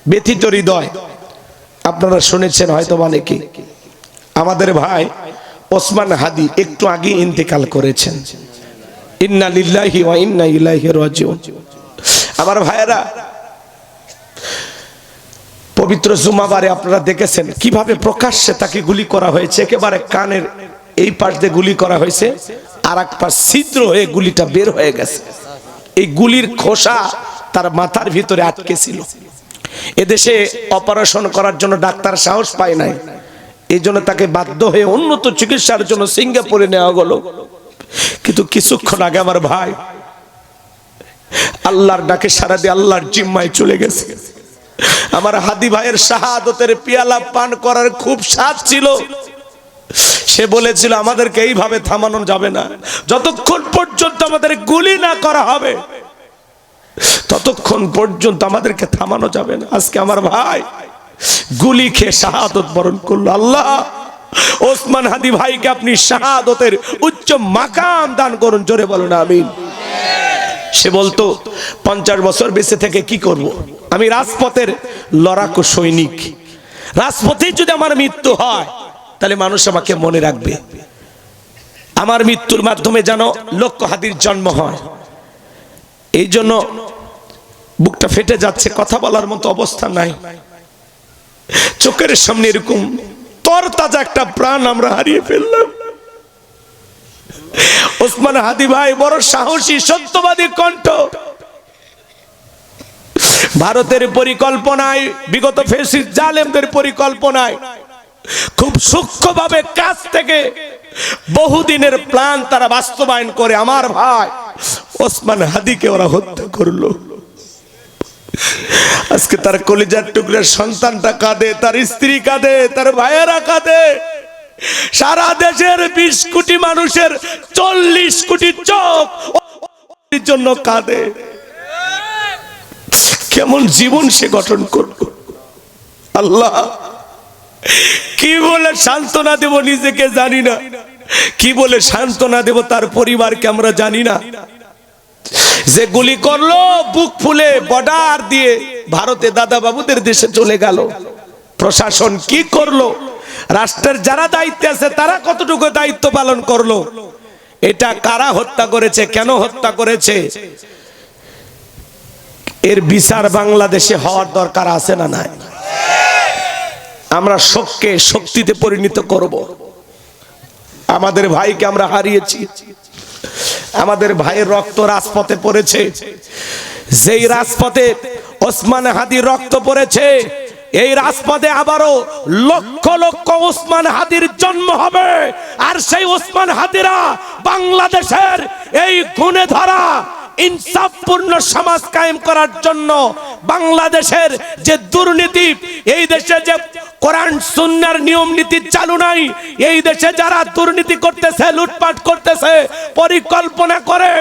ব্যথিত হৃদয়। আপনারা শুনেছেন হয়তো অনেকে, আমাদের ভাই ওসমান হাদি একটু আগে ইন্তেকাল করেছেন। ইন্না লিল্লাহি ওয়া ইন্না ইলাইহি রাজিউন। আমার ভাইয়েরা, পবিত্র জুমাবারে আপনারা দেখেছেন কিভাবে প্রকাশ্যে তাকে গুলি করা হয়েছে। একেবারে কানের এই পাশ দিয়ে গুলি করা হয়েছে, আর এক পাশ ছিদ্র হয়ে গুলিটা বের হয়ে গেছে। এই গুলির খোসা তার মাথার ভিতরে আটকে ছিল। এদেশে অপারেশন করার জন্য ডাক্তার সাহস পায় নাই, এই জন্য তাকে বাধ্য হয়ে উন্নত চিকিৎসার জন্য সিঙ্গাপুরে নেওয়া গেল। কিন্তু কিছুক্ষণ আগে আমার ভাই আল্লাহর ডাকে সাড়া দিয়ে আল্লাহর জিম্মায় চলে গেছে। আমার হাদি ভাইয়ের শাহাদতের পিয়ালা পান করার খুব স্বাদ ছিল। সে বলেছিল আমাদেরকে এইভাবে থামানো যাবে না, যতক্ষণ পর্যন্ত আমাদের গুলি না করা হবে ততক্ষণ পর্যন্ত আমাদেরকে থামানো যাবে না। আজকে আমার ভাই গুলি খেয়ে শাহাদত বরণ করলো। আল্লাহ ওসমান হাদি ভাইকে আপনি শাহাদতের উচ্চ মাকাম দান করুন, জোরে বলুন আমিন। সে বলতো 50 বছর বেঁচে থেকে কি করব, আমি রাজপথের লড়াকু সৈনিক, রাজপথে যদি আমার মৃত্যু হয় তাহলে মানুষ আমাকে মনে রাখবে, আমার মৃত্যুর মাধ্যমে যেন লক্ষ হাদির জন্ম হয়। এই জন্য বুকটা ফেটে যাচ্ছে, কথা বলার মতো অবস্থা নাই। চোখের সামনে এরকম তরতাজা একটা প্রাণ আমরা হারিয়ে ফেললাম। ওসমান হাদি ভাই বড় সাহসী, সত্যবাদী কণ্ঠ। ভারতের পরিকল্পনায়, বিগত ফ্যাসিস্ট জালেমদের পরিকল্পনায় খুব সূক্ষ্মভাবে কাছ থেকে বহুদিনের প্ল্যান তারা বাস্তবায়ন করে আমার ভাই ওসমান হাদিকে ওরা হত্যা করলো। আজকে তার কলিজার টুকরার সন্তানটা কাঁদে, তার স্ত্রী কাঁদে, তার ভাইয়েরা কাঁদে, সারা দেশের 20 কোটি মানুষের 40 কোটি চোখ ওর জন্য কাঁদে। কেমন জীবন সে গঠন করলো, আল্লাহ কি বলে সান্ত্বনা দেব নিজেকে জানি না, কি বলে সান্ত্বনা দেব তার পরিবারকে আমরা জানি না। যে গুলি করলো বুক ফুলে বর্ডার দিয়ে ভারতে দাদা বাবুদের দেশে চলে গেল। প্রশাসন কি করলো, রাষ্ট্রের যারা দায়িত্বে আছে তারা কতটুকু দায়িত্ব পালন করলো, এটা কারা হত্যা করেছে, কেন হত্যা করেছে, এর বিচার বাংলাদেশে হওয়ার দরকার আছে না নাই? আমরা শোককে শক্তিতে পরিণত করব। আমাদের ভাইকে আমরা হারিয়েছি, আমাদের ভাইয়ের রক্ত রাজপথে পড়েছে। যেই রাজপথে ওসমান হাদির রক্ত পড়েছে, এই রাজপথে আবারও লক্ষ লক্ষ ওসমান হাদির জন্ম হবে। আর সেই ওসমান হাদিরা বাংলাদেশের এই গুণে ধরা ইনসাফপূর্ণ সমাজ কায়েম করার জন্য, বাংলাদেশের যে দুর্নীতি, এই দেশে যে কোরআন সুন্নাহর নিয়ম নীতি চালু নাই, এই দেশে যারা দুর্নীতি করতেছে, লুটপাট করতেছে, পরিকল্পনা করে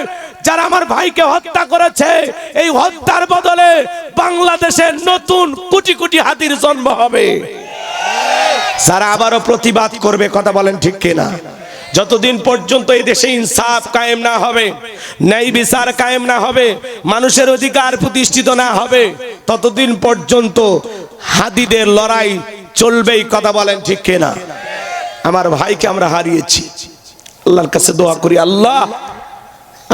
যারা আমার ভাইকে হত্যা করেছে, এই হত্যার বদলে বাংলাদেশে নতুন কোটি কোটি হাতির জন্ম হবে, যারা আবারও প্রতিবাদ করবে। কথা বলেন ঠিক কিনা? যতদিন পর্যন্ত এই দেশে ইনসাফ কায়েম না হবে, ন্যায় বিচার কায়েম না হবে, মানুষের অধিকার প্রতিষ্ঠিত না হবে, ততদিন পর্যন্ত হাদিদের লড়াই চলবেই। কথা বলেন ঠিক কিনা? আমার ভাইকে আমরা হারিয়েছি, আল্লাহর কাছে দোয়া করি, আল্লাহ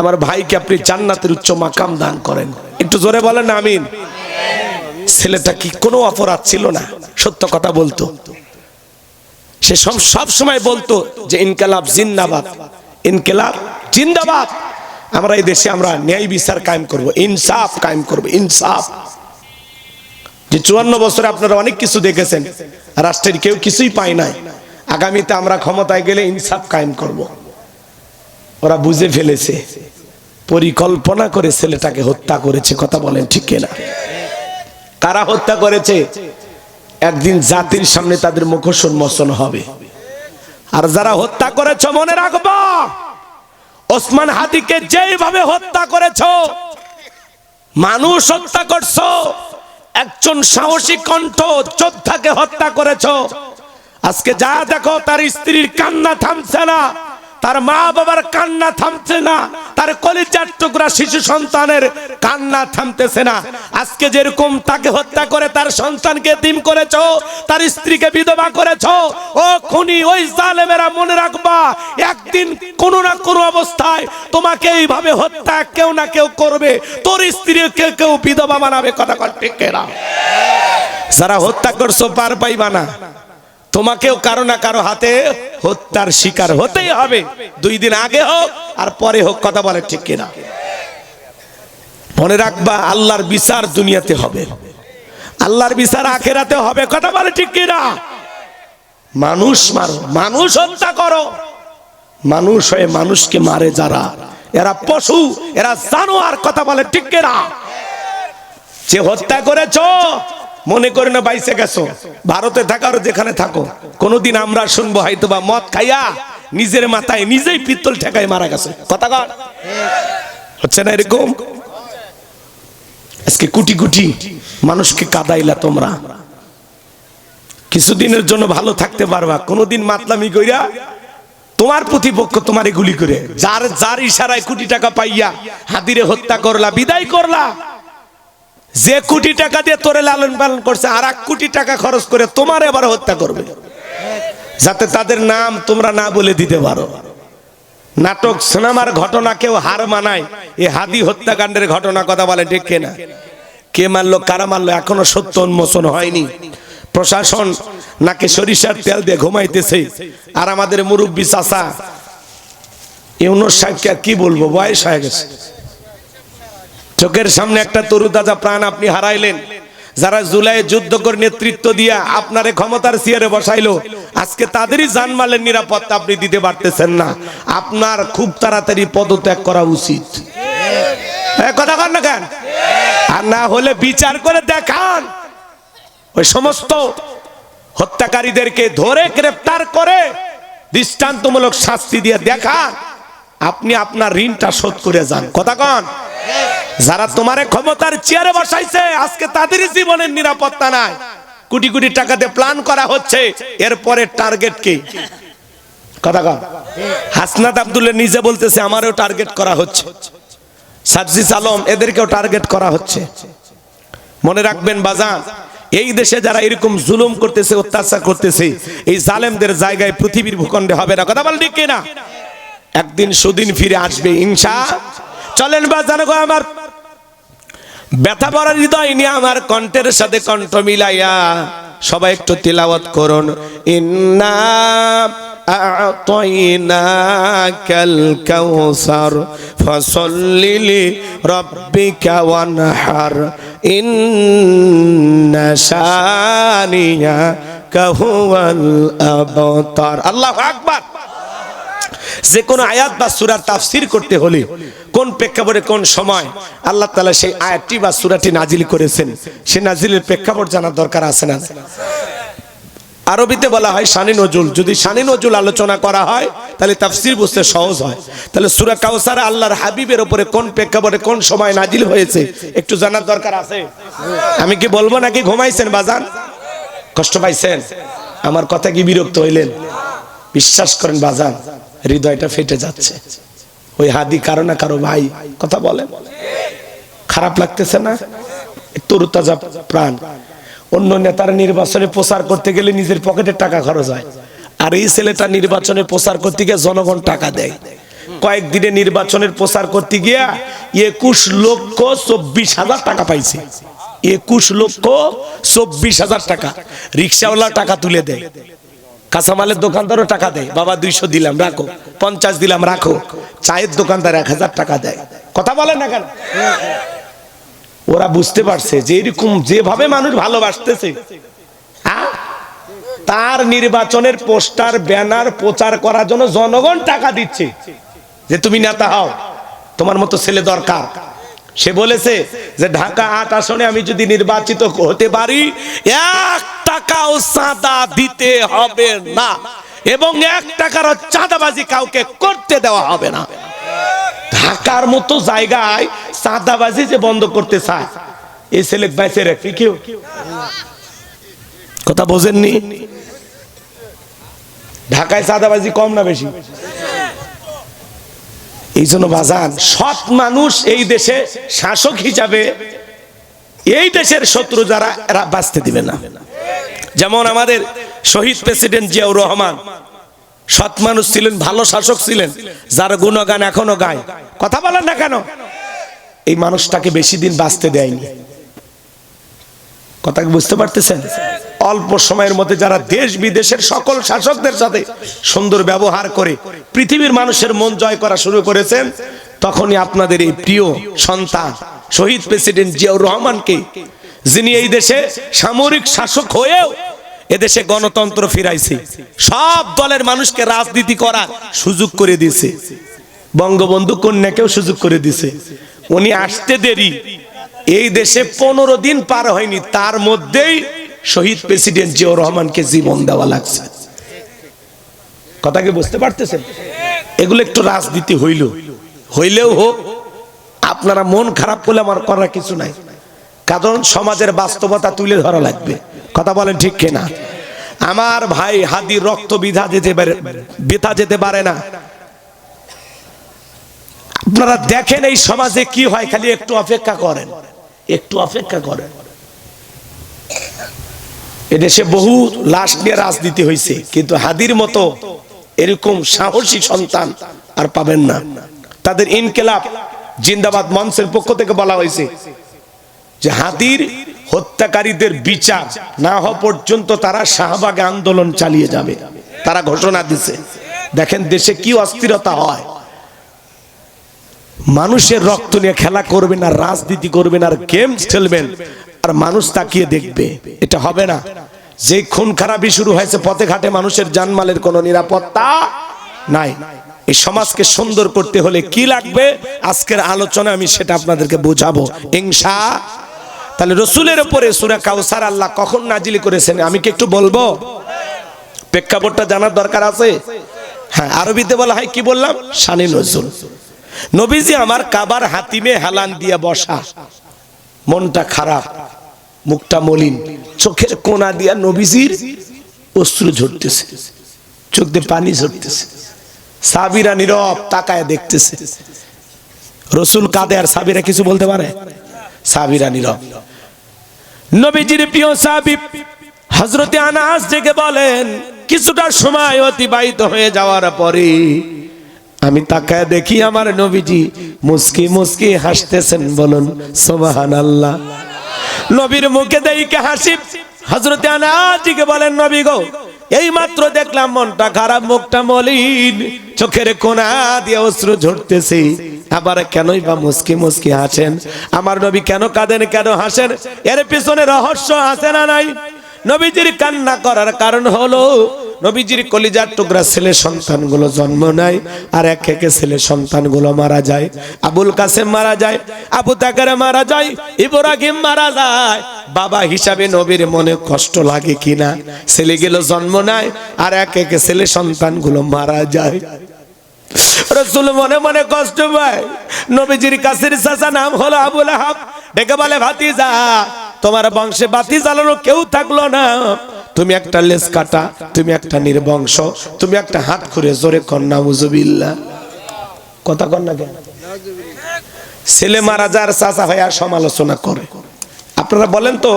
আমার ভাইকে আপনি জান্নাতের উচ্চ মাকাম দান করেন। একটু জোরে বলেন আমিন। ছেলেটা কি কোনো অপরাধ ছিল না, সত্য কথা বলতো। সে সব সময় বলতো যে ইনকিলাব জিন্দাবাদ, ইনকিলাব জিন্দাবাদ। আমরা এই দেশে আমরা ন্যায় বিচার কায়েম করব, ইনসাফ কায়েম করব, ইনসাফ। যে 54 বছরে আপনারা অনেক কিছু দেখেছেন, রাষ্ট্রের কেউ কিছুই পায় নাই। আগামীতে আমরা ক্ষমতায় গেলে ইনসাফ কায়েম করব। ওরা বুঝে ফেলেছে, পরিকল্পনা করে ছেলেটাকে হত্যা করেছে। কথা বলেন ঠিক কিনা? কারা হত্যা করেছে একদিন জাতির সামনে তাদের মুখোশ উন্মোচন হবে। আর যারা হত্যা করেছে মনে রাখবা, ওসমান হাদিকে যেভাবে হত্যা করেছো, মানুষ হত্যা করছো, একজন সাহসী কণ্ঠ যোদ্ধাকে হত্যা করেছো। আজকে যা দেখো তার স্ত্রীর কান্না থামছে না, তার মা বাবার কান্না থামছে না, তার কলিজার টুকরা শিশু সন্তানের কান্না থামতেছে না। আজকে যেরকম তাকে হত্যা করে তার সন্তানকে এতিম করেছো, তার স্ত্রীকে বিধবা করেছো, ও খুনি ওই জালেমেরা মনে রাখবা একদিন কোনো না কোনো অবস্থায় তোমাকে এইভাবে হত্যা কেউ না কেউ করবে, তোর স্ত্রীকে কেউ বিধবা বানাবে। কথা ঠিক না? যারা হত্যা করছো পার পাইবা না, তোমাকেও কারো না কারো হাতে হত্যার শিকার হতেই হবে, 2 দিন আগে হোক আর পরে হোক। কথা বলে ঠিক কিনা? মনে রাখবা আল্লাহর বিচার দুনিয়াতে হবে, আল্লাহর বিচার আখেরাতে হবে। কথা বলে ঠিক কিনা? মানুষ মারো, মানুষ হত্যা করো, মানুষ হয়ে মানুষকে মারে যারা, এরা পশু, এরা জানোয়ার। কথা বলে ঠিক কিনা? যে হত্যা করেছো মনে করে না বাইসে গেছো, ভারতে থাকার যেখানে থাকো, কোনদিন আমরা শুনবো হয়তো বা মদ খাইয়া নিজের মাথায় নিজেই পিস্তল ঠেকায় মারা গেছে। কথা হচ্ছে না এরকম? আজকে কোটি কোটি মানুষকে কাদাইলা তোমরা, কিছুদিনের জন্য ভালো থাকতে পারবা, কোনদিন মাতলামি কইরা তোমার প্রতিপক্ষ তোমারে গুলি করে যার ইশারায় কোটি টাকা পাইয়া হাদিরে হত্যা করলা, বিদায় করলা। যে কোটি টাকা দিয়ে তোরে লালন পালন করছে আর 1 কোটি টাকা খরচ করে তোমার এবার হত্যা করবে, যাতে তাদের নাম তোমরা না বলে দিতে পারো। নাটক সিনেমার ঘটনা কেউ হার মানায়, এই হাদি হত্যাকাণ্ডের ঘটনা। কথা বলে ঠিক কিনা? কে মারলো, কারা মারলো, এখনো সত্য উন্মোচন হয়নি। প্রশাসন নাকে সরিষার তেল দিয়ে ঘুমাইতেছে, আর আমাদের মুরব্বী চাচা ইউনুস সাহেবকে কি বলবো, বয়স হয়ে গেছে। চোখের সামনে একটা তরুতাজা প্রাণ আপনি হারাইলেন। যারা জুলাই যুদ্ধ করে নেতৃত্ব দিয়া আপনারে ক্ষমতার চেয়ারে বসাইলো, আজকে তাদেরই জানমালের নিরাপত্তা আপনি দিতে পারতেছেন না। আপনার খুব তাড়াতাড়ি পদত্যাগ করা উচিত। কথা কন না কেন? আর না হলে বিচার করে দেখান, ওই সমস্ত হত্যাকারীদেরকে ধরে গ্রেফতার করে দৃষ্টান্তমূলক শাস্তি দিয়ে দেখান, আপনি আপনার ঋণটা শোধ করে যান। কথা কন? যারা তোমারে ক্ষমতার চেয়ারে বসাইছে আজকে তাদেরই জীবনের নিরাপত্তা নাই। কোটি কোটি টাকাতে প্ল্যান করা হচ্ছে, এরপরে টার্গেট কি? কথা কন? হাসনাত আব্দুল্লাহ নিজে বলতেছে আমারও টার্গেট করা হচ্ছে, সাজ্জিস আলম এদেরকেও টার্গেট করা হচ্ছে। মনে রাখবেন বাজান, এই দেশে যারা এরকম জুলুম করতেছে, অত্যাচার করতেছে, এই জালেমদের জায়গায় পৃথিবীর ভূখণ্ডে হবে না। কথা বল ঠিক কিনা? একদিন সুদিন ফিরে আসবে ইনশাআল্লাহ। চলেন বাজান গো, আমার ব্যথা ভরা হৃদয় নিয়ে আমার কণ্ঠের সাথে কণ্ঠ মিলাইয়া সবাই একটু তিলাওয়াত করুন। ইন্না আ'তাইনাকাল কাউসার ফাসাল্লি লিরাব্বিকা ওয়ানহার ইন্না শানিয়াকা হুয়াল আবতার। আল্লাহু আকবার। যে কোনো আয়াত বা সূরার তাফসীর করতে হলে কোন প্রেক্ষাপটে কোন সময় আল্লাহ তাআলা সেই আয়াতটি বা সূরাটি নাজিল করেছেন, সে নাজিলের প্রেক্ষাপট জানার দরকার আছে না? আরবিতে বলা হয় শানি নজুল। যদি শানি নজুল আলোচনা করা হয় তাহলে তাফসীর বুঝতে সহজ হয়। তাহলে সূরা কাউসার আল্লাহর হাবিবের উপরে কোন প্রেক্ষাপটে কোন সময় নাজিল হয়েছে একটু জানার দরকার আছে। আমি কি বলবো নাকি ঘুমাইছেন বাজান? কষ্ট পাইছেন? আমার কথা কি বিরক্ত হইলেন? বিশ্বাস করেন বাজান, হৃদয়টা ফেটে যাচ্ছে। ওই হাদি কারো না কারো ভাই। কথা বলেন, খারাপ লাগতেছে না? তরুতাজা প্রাণ। অন্য নেতারা নির্বাচনে প্রচার করতে গেলে নিজের পকেটের টাকা খরচ হয়, আর এই ছেলেটা নির্বাচনে প্রচার করতে গিয়ে জনগণ টাকা দেয়। কয়েকদিনে নির্বাচনের প্রচার করতে গিয়া 21,24,000 টাকা পাইছে। 21,24,000 টাকা। রিক্সাওয়ালা টাকা তুলে দেয়, কাঁচামালের দোকানদারও টাকা দেয়, বাবা 200 দিলাম রাখো, 50 দিলাম রাখো। চায়ের দোকানদার 1000 টাকা দেয়। কথা বলেন না কেন? ওরা বুঝতে পারছে যে এরকম যেভাবে মানুষ ভালোবাসতেছে, তার নির্বাচনের পোস্টার ব্যানার প্রচার করার জন্য জনগণ টাকা দিচ্ছে যে তুমি নেতা হও, তোমার মতো ছেলে দরকার। সে বলেছে যে ঢাকা 8 আসনে আমি যদি নির্বাচিত হতে পারি 1 টাকাও চাঁদা দিতে হবে না, এবং 1 টাকারও চাঁদাবাজি কাউকে করতে দেওয়া হবে না। ঢাকার মতো জায়গায় চাঁদাবাজি যে বন্ধ করতে চায়, এই ছেলে বেঁচে রাখি কেউ? কথা বোঝেননি? ঢাকায় চাঁদাবাজি কম না বেশি? এই জন্য বাজান, সৎ মানুষ এই দেশে শাসক হিসাবে এই দেশের শত্রু যারা, এরা বাঁচতে দিবে না। যেমন আমাদের শহীদ প্রেসিডেন্ট জিয়াউর রহমান সৎ মানুষ ছিলেন, ভালো শাসক ছিলেন, যার গুণগান এখনো গায়। কথা বলেন না কেন? এই মানুষটাকে বেশি দিন বাঁচতে দেয়নি। কথা বুঝতে পারতেছেন? অল্প সময়ের মধ্যে যারা দেশ বিদেশের সকল শাসকদের সাথে সুন্দর ব্যবহার করে পৃথিবীর মানুষের মন জয় করা শুরু করেছেন, তখনই আপনাদের এই প্রিয় সন্তান শহীদ প্রেসিডেন্ট জিয়াউর রহমানকে, যিনি এই দেশে সামরিক শাসক হয়েও এদেশে গণতন্ত্র ফিরাইছে, সব দলের মানুষকে রাজনীতি করার সুযোগ করে দিয়েছে, বঙ্গবন্ধু কন্যাকেও সুযোগ করে দিয়েছে। উনি আসতে দেরি, এই দেশে 15 দিন পার হয়নি, তার মধ্যেই শহীদ প্রেসিডেন্ট জিয়াউর রহমানকে জীবন দেওয়া লাগছে। কথা কি বুঝতে পারতেছেন? এগুলো একটু রাজনীতি হইলেও হোক, আপনারা মন খারাপ করলে আমার করার কিছু নাই, কারণ সমাজের বাস্তবতা তুলে ধরা লাগবে। কথা বলেন ঠিক কিনা? আমার ভাই হাদির রক্ত বৃথা যেতে পারে না। আপনারা দেখেন এই সমাজে কি হয়, খালি একটু অপেক্ষা করেন, একটু অপেক্ষা করেন। এদেশে বহু লাশ নিয়ে রাজনীতি হয়েছে, কিন্তু হাদির মতো এরকম সাহসী সন্তান আর পাবেন না। তাদের ইনকিলাব জিন্দাবাদ মঞ্চের পক্ষ থেকে বলা হয়েছে যে হাদির হত্যাকারীদের বিচার না হওয়া পর্যন্ত তারা শাহবাগে আন্দোলন চালিয়ে যাবে, তারা ঘোষণা দিচ্ছে। দেখেন দেশে কি অস্থিরতা হয়। মানুষের রক্ত নিয়ে খেলা করবেন আর রাজনীতি করবেন আর গেমস খেলবেন আর মানুষ তাকিয়ে দেখবে, এটা হবে না। যে খুন খারাপি শুরু হয়েছে পথে ঘাটে, মানুষের জানমালের কোনো নিরাপত্তা নাই। এই সমাজকে সুন্দর করতে হলে কি লাগবে, আজকের আলোচনা আমি সেটা আপনাদেরকে বোঝাবো ইনশাআল্লাহ। তাহলে রসুলের উপরে সূরা কাউসার আল্লাহ কখন নাজিল করেছেন আমি কি একটু বলবো? প্রেক্ষাপটটা জানার দরকার আছে। হ্যাঁ, আরবিতে বলা হয়, কি বললাম, শানে নজুল। নবীজি আমার কাবার হাতিমে হেলান দিয়ে বসা, মনটা খারাপ, মুখটা মলিন, চোখের কোনা দিয়া নবীজির অশ্রু ঝরতেছে, চোখ দিয়ে পানি ঝরতেছে। সাহাবীরা নীরব তাকায় দেখতেছে। রসুল কাঁদে আর সাহাবীরা কিছু বলতে পারে? সাহাবীরা নীরব। নবীজির প্রিয় সাহাবী হযরতে আনাস জেগে বলেন, কিছুটা সময় অতিবাহিত হয়ে যাওয়ার পরে আমি তাকায় দেখি আমার নবীজি মুস্কি মুস্কি হাসতেছেন। বলুন সুবহানাল্লাহ। নবীর মুখে দেখে হাসি হযরতে আনাস জেগে বলেন, নবী গো, এই মাত্র দেখলাম মনটা খারাপ, মুখটা মলিন, চোখের কোনা দিয়ে অশ্রু ঝরতেছে, আবার কেনই বা মুস্কি মুস্কি হাসেন? আমার নবী কেন কাঁদেন, কেন হাসেন? এর পিছনে রহস্য আছে না নাই? নবীজির কান্না করার কারণ হলো নবীজির কলিজার টুকরা ছেলে সন্তানগুলো জন্ম নেয় আর এক একে ছেলে সন্তানগুলো মারা যায়। আবুল কাসেম মারা যায়, আবু তাকার মারা যায়, ইব্রাহিম মারা যায়। বাবা হিসাবে নবীর মনে কষ্ট লাগে কিনা? ছেলেগুলো জন্ম নেয় আর এক একে ছেলে সন্তানগুলো মারা যায়। রাসূল মনে মনে কষ্ট পায়। নবীজির কাছের চাচা নাম হলো আবু লাহাব, ডেকে বলে, ভাতিজা, তোমার বংশে বাতি জ্বালানো কেউ থাকলো না, তুমি একটা লেজ কাটা, তুমি একটা নির্বংশ, তুমি একটা হাত খুঁড়ে, জোরে কন্যা নাউজুবিল্লাহ। কথা কন্যা কেন? ছেলে মারা যার চাচা ভাই আর সমালোচনা করে। আপনারা বলেন তো,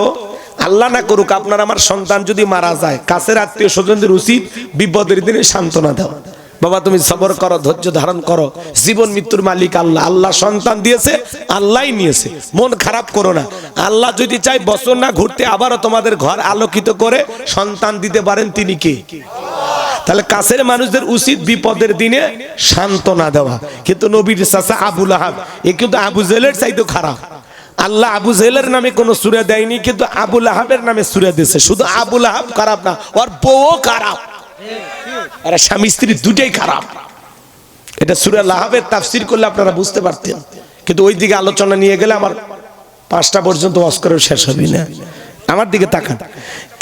আল্লাহ না করুক আপনার আমার সন্তান যদি মারা যায়, কাছের আত্মীয় স্বজনদের উচিত বিপদের দিনে সান্ত্বনা দেওয়া। বাবা তুমি সবর করো, ধৈর্য ধারণ করো, জীবন মৃত্যুর মালিক আল্লাহ, আল্লাহ সন্তান দিয়েছে, আল্লাহই নিয়েছে, মন খারাপ করো না। আল্লাহ যদি চাই বছর না ঘুরতে আবারও তোমাদের ঘর আলোকিত করে সন্তান দিতে পারেন, তিনি কে? তাহলে কাছের মানুষদের উচিত বিপদের দিনে সান্ত্বনা দেওয়া। কিন্তু নবীর চাচা আবু লাহাব, এ কিন্তু আবু জেহেলের চাইতে খারাপ। আল্লাহ আবু জেহেলের নামে কোনো সূরা দেয়নি, কিন্তু আবু লাহাবের নামে সূরা দিয়েছে। শুধু আবু লাহাব খারাপ না, ওর বউও খারাপ, আর স্বামী স্ত্রী দুটাই খারাপ। এটা সূরা লাহাবের তাফসীর করলে আপনারা বুঝতে পারতেন, কিন্তু ওই দিকে আলোচনা নিয়ে গেলে আমার 5টা পর্যন্ত ওয়াজ করে শেষ হবে না। আমার দিকে তাকান।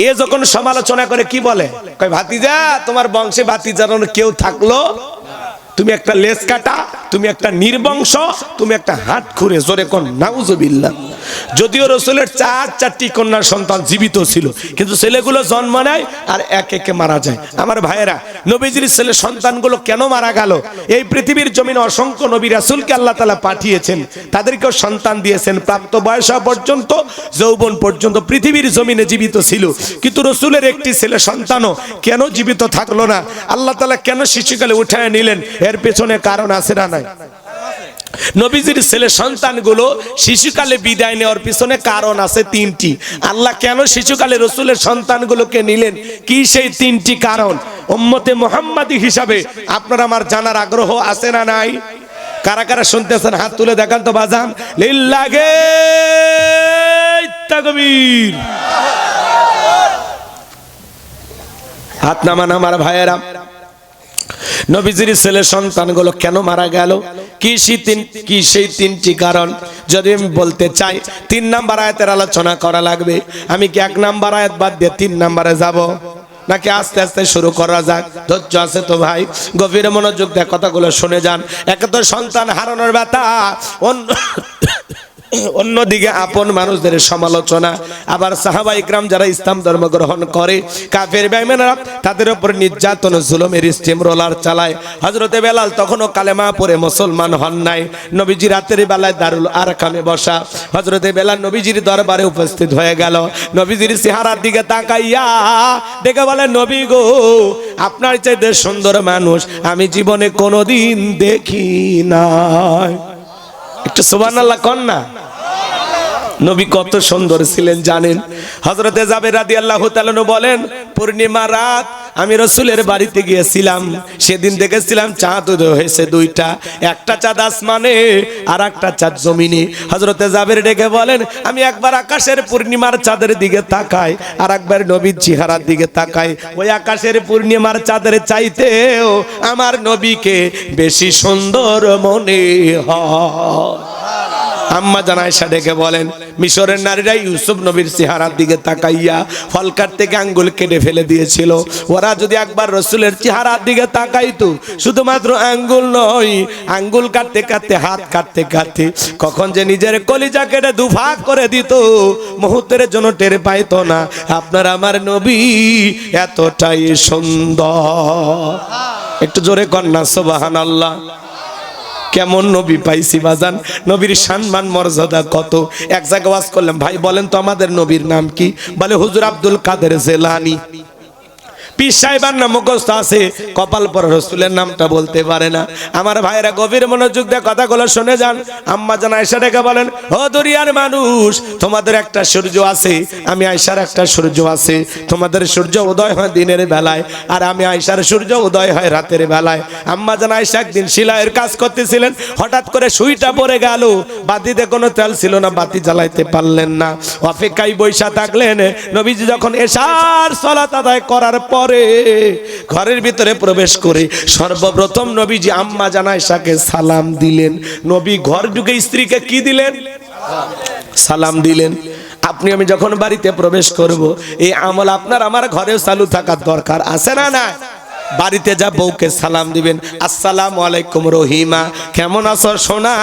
এ যখন সমালোচনা করে কি বলে, কয় ভাতিজা, তোমার বংশে বাতি জ্বালানোর কেউ থাকলো তুমি একটা লেজ কাটা, তুমি একটা নির্বংশ, তুমি একটা হাত খুঁড়ে, জোরে কোন নাউজুবিল্লাহ। যদিও রাসূলের 4টি কন্যা সন্তান জীবিত ছিল, কিন্তু ছেলেগুলো জন্ম নেয় আর এক একে মারা যায়। আমার ভাইয়েরা, নবীজির ছেলে সন্তানগুলো কেন মারা গেল? এই পৃথিবীর জমিনে অসংখ্য নবী রাসূলকে আল্লাহ তাআলা পাঠিয়েছেন, তাদেরকেও সন্তান দিয়েছেন, প্রাপ্ত বয়স পর্যন্ত, যৌবন পর্যন্ত পৃথিবীর জমিনে জীবিত ছিল, কিন্তু রাসূলের একটি ছেলে সন্তানও কেন জীবিত থাকলো না? আল্লাহ তাআলা কেন শিশুকালে উঠায় নিলেন? এর পেছনে কারণ আছে না নাই? নবীজির ছেলে সন্তানগুলো শিশুকালে বিদায় নেওয়ার পিছনে কারণ আছে 3টি। আল্লাহ কেন শিশুকালে রাসূলের সন্তানগুলোকে নিলেন? কি সেই 3টি কারণ? উম্মতে মুহাম্মাদি হিসাবে আপনার আমার জানার আগ্রহ আছে না নাই? কারা কারা শুনতেছেন হাত তুলে দেখান তো বাজান। লিল্লাহে তাকবীর। হাত নামান আমার ভাইয়েরা। নবীজির ছেলে সন্তানগুলো কেন মারা গেল? কি সেই 3টি কারণ যদি আমি বলতে চাই, 3 নাম্বার আয়াতের আলোচনা করা লাগবে। আমি কি 1 নাম্বার আয়াত বাদ দিয়ে 3 নাম্বারে যাব, নাকি আস্তে আস্তে শুরু করা যাক? ধৈর্য আছে তো ভাই? গভীর মনোযোগ দিয়ে কথাগুলো শুনে যান। একে তো সন্তান হারানোর ব্যথা, অন্যদিকে আপন মানুষদের সমালোচনা, আবার সাহাবা ইকরাম যারা ইসলাম ধর্ম গ্রহণ করে, কাফের বেঈমানরা তাদের উপর নির্যাতন জুলুমের স্টিম রোলার চালায়। হযরতে বেলাল তখনও কালেমা পড়ে মুসলমান হন নাই। নবীজি রাতের বেলায় দারুল আরকামে বসা, হযরতে বেলাল নবীজির দরবারে উপস্থিত হয়ে গেল। নবীজির চেহারার দিকে তাকাইয়া ডেকে বলে, নবী গো, আপনার চাইতে সুন্দর মানুষ আমি জীবনে কোনোদিন দেখি নাই। একটু সুবহানাল্লাহ কন না। নবী কত সুন্দর ছিলেন জানেন? হযরতে জাবের রাদিয়াল্লাহু তাআলা বলেন, পূর্ণিমা রাত আমি রাসূলের বাড়িতে গিয়েছিলাম, সেদিন দেখেছিলাম চাঁদ উদয় হয়েছে 2টা, একটা চাঁদ আসমানে আর একটা চাঁদ জমিনে। হযরতে জাবের ডেকে বলেন, আমি একবার আকাশের পূর্ণিমার চাঁদের দিকে তাকাই, আর একবার নবীর চেহারার দিকে তাকাই, ওই আকাশের পূর্ণিমার চাঁদের চাইতেও আমার নবীকে বেশি সুন্দর মনে হয়। আম্মা জান আয়েশা ডেকে বলেন, মিশরের নারীরা ইউসুফ নবীর চেহারার দিকে তাকাইয়া ফল কাটতে আঙ্গুল কেটে ফেলে দিয়েছিল। ওরা যদি একবার রাসূলের চেহারার দিকে তাকাইতো, শুধুমাত্র আঙ্গুল নয়, আঙ্গুল কাটতে কাটতে, হাত কাটতে কাটতে কখন যে নিজের কলিজা কেটে দুভাগ করে দিত, মুহূর্তের জন্য টের পাইতো না। আপনার আমার নবী এতটাই সুন্দর। একটু জোরে কন্যা সুবহানাল্লাহ। কেমন নবী পাইছি বাজান, নবীর সম্মান মর্যাদা কত। এক জায়গায় ওয়াজ করলাম, ভাই বলেন তো আমাদের নবীর নাম কি? বলে হুজুর আব্দুল কাদের জিলানী। পীর সাহেবের নাম মুখস্থ আছে, কপাল পরা রাসূলের নামটা বলতে পারে না। আমার ভাইরা গভীর মনোযোগ দিয়ে কথাগুলো শুনে যান। আম্মা জান আয়েশা ডেকে বলেন, ও দুনিয়ার মানুষ, তোমাদের একটা সূর্য আছে, আমি আয়েশার একটা সূর্য আছে। তোমাদের সূর্য উদয় হয় দিনের বেলায়, আর আমি আয়েশার সূর্য উদয় হয় রাতের বেলায়। আম্মা জান আয়েশা একদিন সেলাইয়ের কাজ করতেছিলেন, হঠাৎ করে সুইটা পড়ে গেল, বাতিতে কোনো তেল ছিল না, বাতি জ্বালাইতে পারলেন না, অপেক্ষায় বৈশা থাকলেন। নবীজি যখন এশার সালাত আদায় করার পর ঘরের ভিতরে প্রবেশ করে সর্বপ্রথম নবীজি আম্মা জান আয়েশাকে সালাম দিলেন। নবী ঘর ঢুকে স্ত্রীকে কি দিলেন? সালাম দিলেন। আপনি আমি যখন বাড়িতে প্রবেশ করব, এই আমল আপনার আমার ঘরেও চালু থাকার দরকার আছে না না? বাড়িতে যা বউকে সালাম দিবেন, আসসালামু আলাইকুম রহিমা, কেমন আছো সোনা?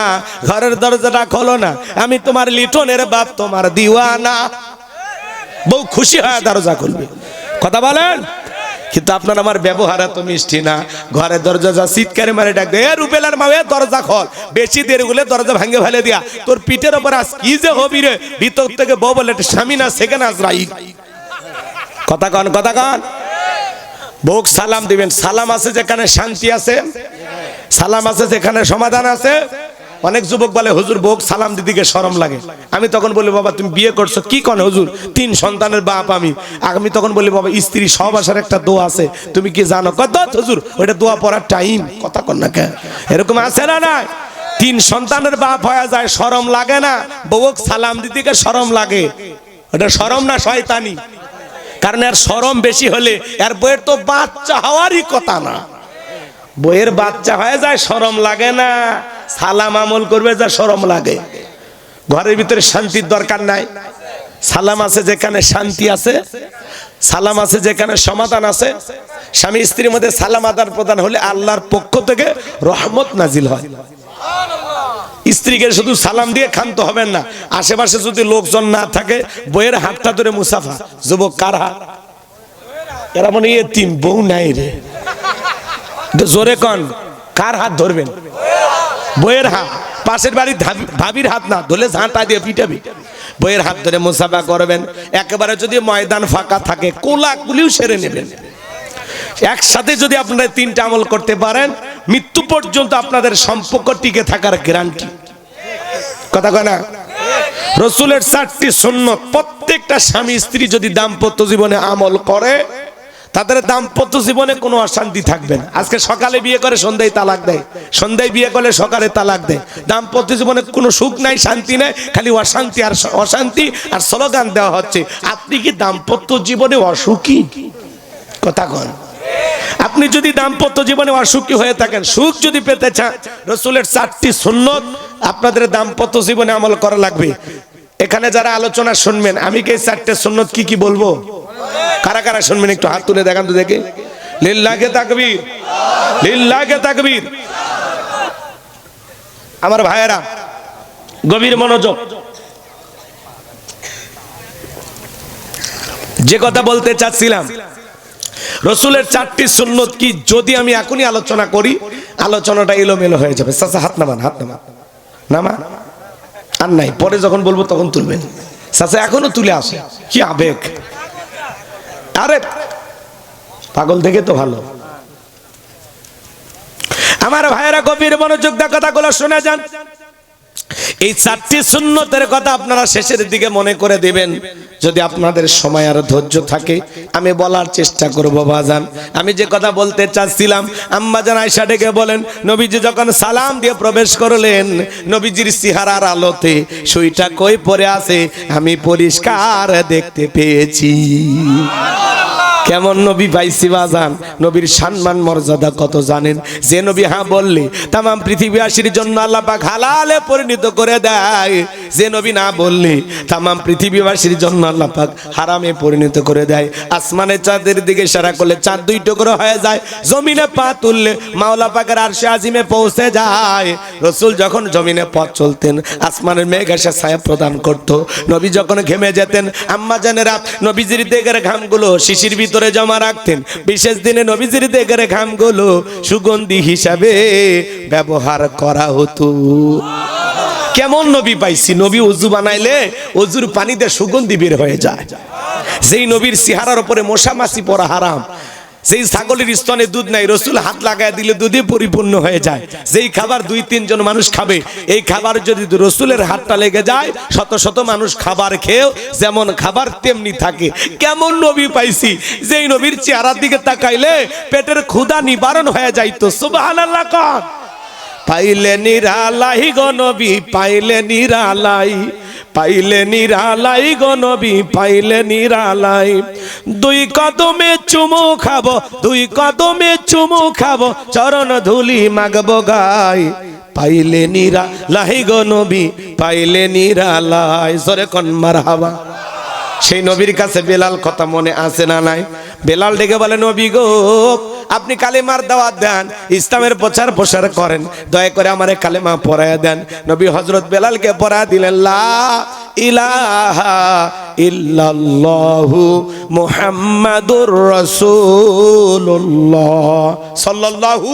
ঘরের দরজাটা খোলো না, আমি তোমার লিটনের বাপ, তোমার দিওয়ানা। বউ খুশি হয় দরজা খুলবে। কথা বলেন? কিন্তু আপনার আমার ব্যবহার এত মিষ্টি না। ঘরের দরজা যা চিৎকারে মারে ডাক দেয়, রুবেলার মা দরজা খোল, বেশি দেরি হলে দরজা ভাঙে ফেলে দিয়া, তোর পিঠের উপর আজ কি যে হবি রে। ভিতর থেকে বউ বলে, স্বামী না সেখানে আজরাইল। কথা কন, কথা কন। বউ সালাম দিবেন। সালাম আছে যেখানে শান্তি আছে, সালাম আছে যেখানে সমাধান আছে। অনেক যুবক বলে, হুজুর বউ সালাম দিদিকে শরম লাগে। আমি তখন বলি, বাবা তুমি বিয়ে করছো কি কনে হুজুর? 3 সন্তানের বাপ আমি। আমি তখন বলি, বাবা স্ত্রী সহবাসের একটা দোয়া আছে, তুমি কি জানো? কত হুজুর ওইটা দোয়া পড়ার টাইম। কথা কন না কেন? এরকম আছে না না? 3 সন্তানের বাপ হয়ে যায়, শরম লাগে না? বউ সালাম দিদিকে শরম লাগে। ওটা শরম না শয়তানি? কারণ এর শরম বেশি হলে এর বইয়ের তো বাচ্চা হওয়ারই কথা না। বইয়ের বাচ্চা হয়ে যায়, শরম লাগে না? সালাম আমল করবে যা শরম লাগে। ঘরের ভিতরে শান্তির দরকার নাই। সালাম আছে যেখানে শান্তি আছে, সালাম আছে যেখানে সমাধান আছে। স্বামী স্ত্রীর মধ্যে সালাম আদান প্রদান হলে আল্লাহর পক্ষ থেকে রহমত নাজিল হয়। স্ত্রীকে শুধু সালাম দিয়ে ক্ষান্ত হবেন না, আশেপাশে যদি লোকজন না থাকে বইয়ের হাতটা ধরে মুসাফা। যুবক কার হাত? এরা মনে এতিম, বউ নাই রে, জোরে কন কার হাত ধরবেন? বইয়ের হাত। পাশের বাড়ির ভাবির হাত না ধরলে ঝাঁটা দিয়ে পিটাবি। বইয়ের হাত ধরে মুসাফা করবেন। একেবারে যদি ময়দান ফাঁকা থাকে কোলাকুলিও সেরে নেবেন। একসাথে যদি আপনারা তিনটা আমল করতে পারেন, মৃত্যু পর্যন্ত আপনাদের সম্পর্ক টিকে থাকার গ্যারান্টি। কথা কয় না? রাসূলের 4টি সুন্নাত প্রত্যেকটা স্বামী স্ত্রী যদি দাম্পত্য জীবনে আমল করে, তাদের দাম্পত্য জীবনে কোনো অশান্তি থাকবে না। আজকে সকালে বিয়ে করে সন্ধ্যায় তালাক দেয়, সন্ধ্যায় বিয়ে করলে সকালে তালাক দেয়। দাম্পত্য জীবনে কোনো সুখ নাই, শান্তি নাই, খালি অশান্তি আর অশান্তি আর স্লোগান দেওয়া হচ্ছে। আপনি কি দাম্পত্য জীবনে অসুখী? কথা কন। আপনি যদি দাম্পত্য জীবনে অসুখী হয়ে থাকেন, সুখ যদি পেতে চান, রাসূলের 4টি সুন্নাত আপনাদের দাম্পত্য জীবনে আমল করা লাগবে। এখানে যারা আলোচনা শুনবেন, আমি কি 4টে সুন্নাত কি কি বলবো? কারা কারা শুনবেন একটু হাত তুলে দেখান তো দেখে। লিল্লাহি তাকবীর, লিল্লাহি তাকবীর। আমার ভাইয়েরা গভীর মনোযোগ। যে কথা বলতে চাচ্ছিলাম, রাসূলের 4টি সুন্নাত কি যদি আমি এখনই আলোচনা করি, আলোচনাটা এলোমেলো হয়ে যাবে। চাচা হাত নামান, হাত নামান, নামা আর নাই, পরে যখন বলবো তখন তুলবেন। চাচা এখনো তুলে আসে, কি আবেগ! আরে পাগল দেখে তো ভালো। আমার ভাইয়েরা গভীর মনোযোগ দিয়ে কথাগুলো শুনে যান। এই 4টি সুন্নতের কথা আপনারা শেষের দিকে মনে করে দিবেন, যদি আপনাদের সময় আর ধৈর্য থাকে। আমি বলার চেষ্টা করব বাজান। আমি যে কথা বলতে চাচ্ছিলাম, আম্মা জান আয়েশা ডেকে বলেন, নবীজি যখন সালাম দিয়ে প্রবেশ করলেন, নবীজির চেহারার আলোতে সুইটা কই পড়ে আছে আমি পরিষ্কার দেখতে পেয়েছি। কেমন নবী পাইছি বাজান! নবীর সম্মান মর্যাদা কত জানেন? যে নবী হ্যাঁ বললে তামাম পৃথিবীবাসীর জন্য আল্লাহ পাক হালালে পরিণত করে দেয়, যে নবী না বললে তামাম পৃথিবীবাসীর জন্য আল্লাহ পাক হারামে পরিণত করে দেয়। আসমানে চাঁদের দিকে ইশারা করলে চাঁদ 2 টুকরো হয়ে যায়, জমিনে পা তুললে মাওলা পাকের আরশে আজিমে পৌঁছে যায়। রাসূল যখন জমিনে পথ চলতেন, আসমানের মেঘ এসে ছায়া প্রদান করত। নবী যখন ঘেমে যেতেন, আম্মা জানেরা নবীজির দেহের ঘামগুলো শিশির ভিতরে জমা রাখতেন। বিশেষ দিনে নবীজির দেহের ঘামগুলো সুগন্ধি হিসাবে ব্যবহার করা হতো। কেমন নবী পাইছি! নবী ওযু বানাইলে ওযুর পানিতে সুগন্ধি বের হয়ে যায়। যেই নবীর চেহারার উপরে মশা মাছি পড়া হারাম, যেই ছাগলের স্তনে দুধ নাই, রাসূল হাত লাগায় দিলে দুধে পরিপূর্ণ হয়ে যায়। যেই খাবার 2-3 জন মানুষ খাবে, এই খাবার যদি রাসূলের হাতটা লেগে যায়, শত শত মানুষ খাবার খেয়েও যেমন খাবার তেমনি থাকে। কেমন নবী পাইছি, যেই নবীর চেহারার দিকে তাকাইলে পেটের ক্ষুধা নিবারণ হয়ে যাইতো। সুবহানাল্লাহ কন। পাইলে নিরালাই গো নবী, পাইলে নিরালাই, পাইলে নিরালাই গো নবী, পাইলে নিরালাই। 2 কদমে চুমু খাবো, 2 কদমে চুমু খাবো, চরণ ধুলি মাগবো গায়। পাইলে নিরালাই গো নবী, পাইলে নিরালাই। জোরে কোন মারহাবা। সেই নবীর কাছে বেলাল কথা মনে আছে না নাই? বেলাল ডেকে বলে, নবী গো আপনি কালেমার দাওয়াত দেন, ইসলামের প্রচার প্রসার করেন, দয়া করে আমারে কালেমা পড়ায়া দেন। নবী হযরত বেলালকে পড়া দিলেন, লা ইলাহা ইল্লাল্লাহু মুহাম্মাদুর রাসূলুল্লাহ সাল্লাল্লাহু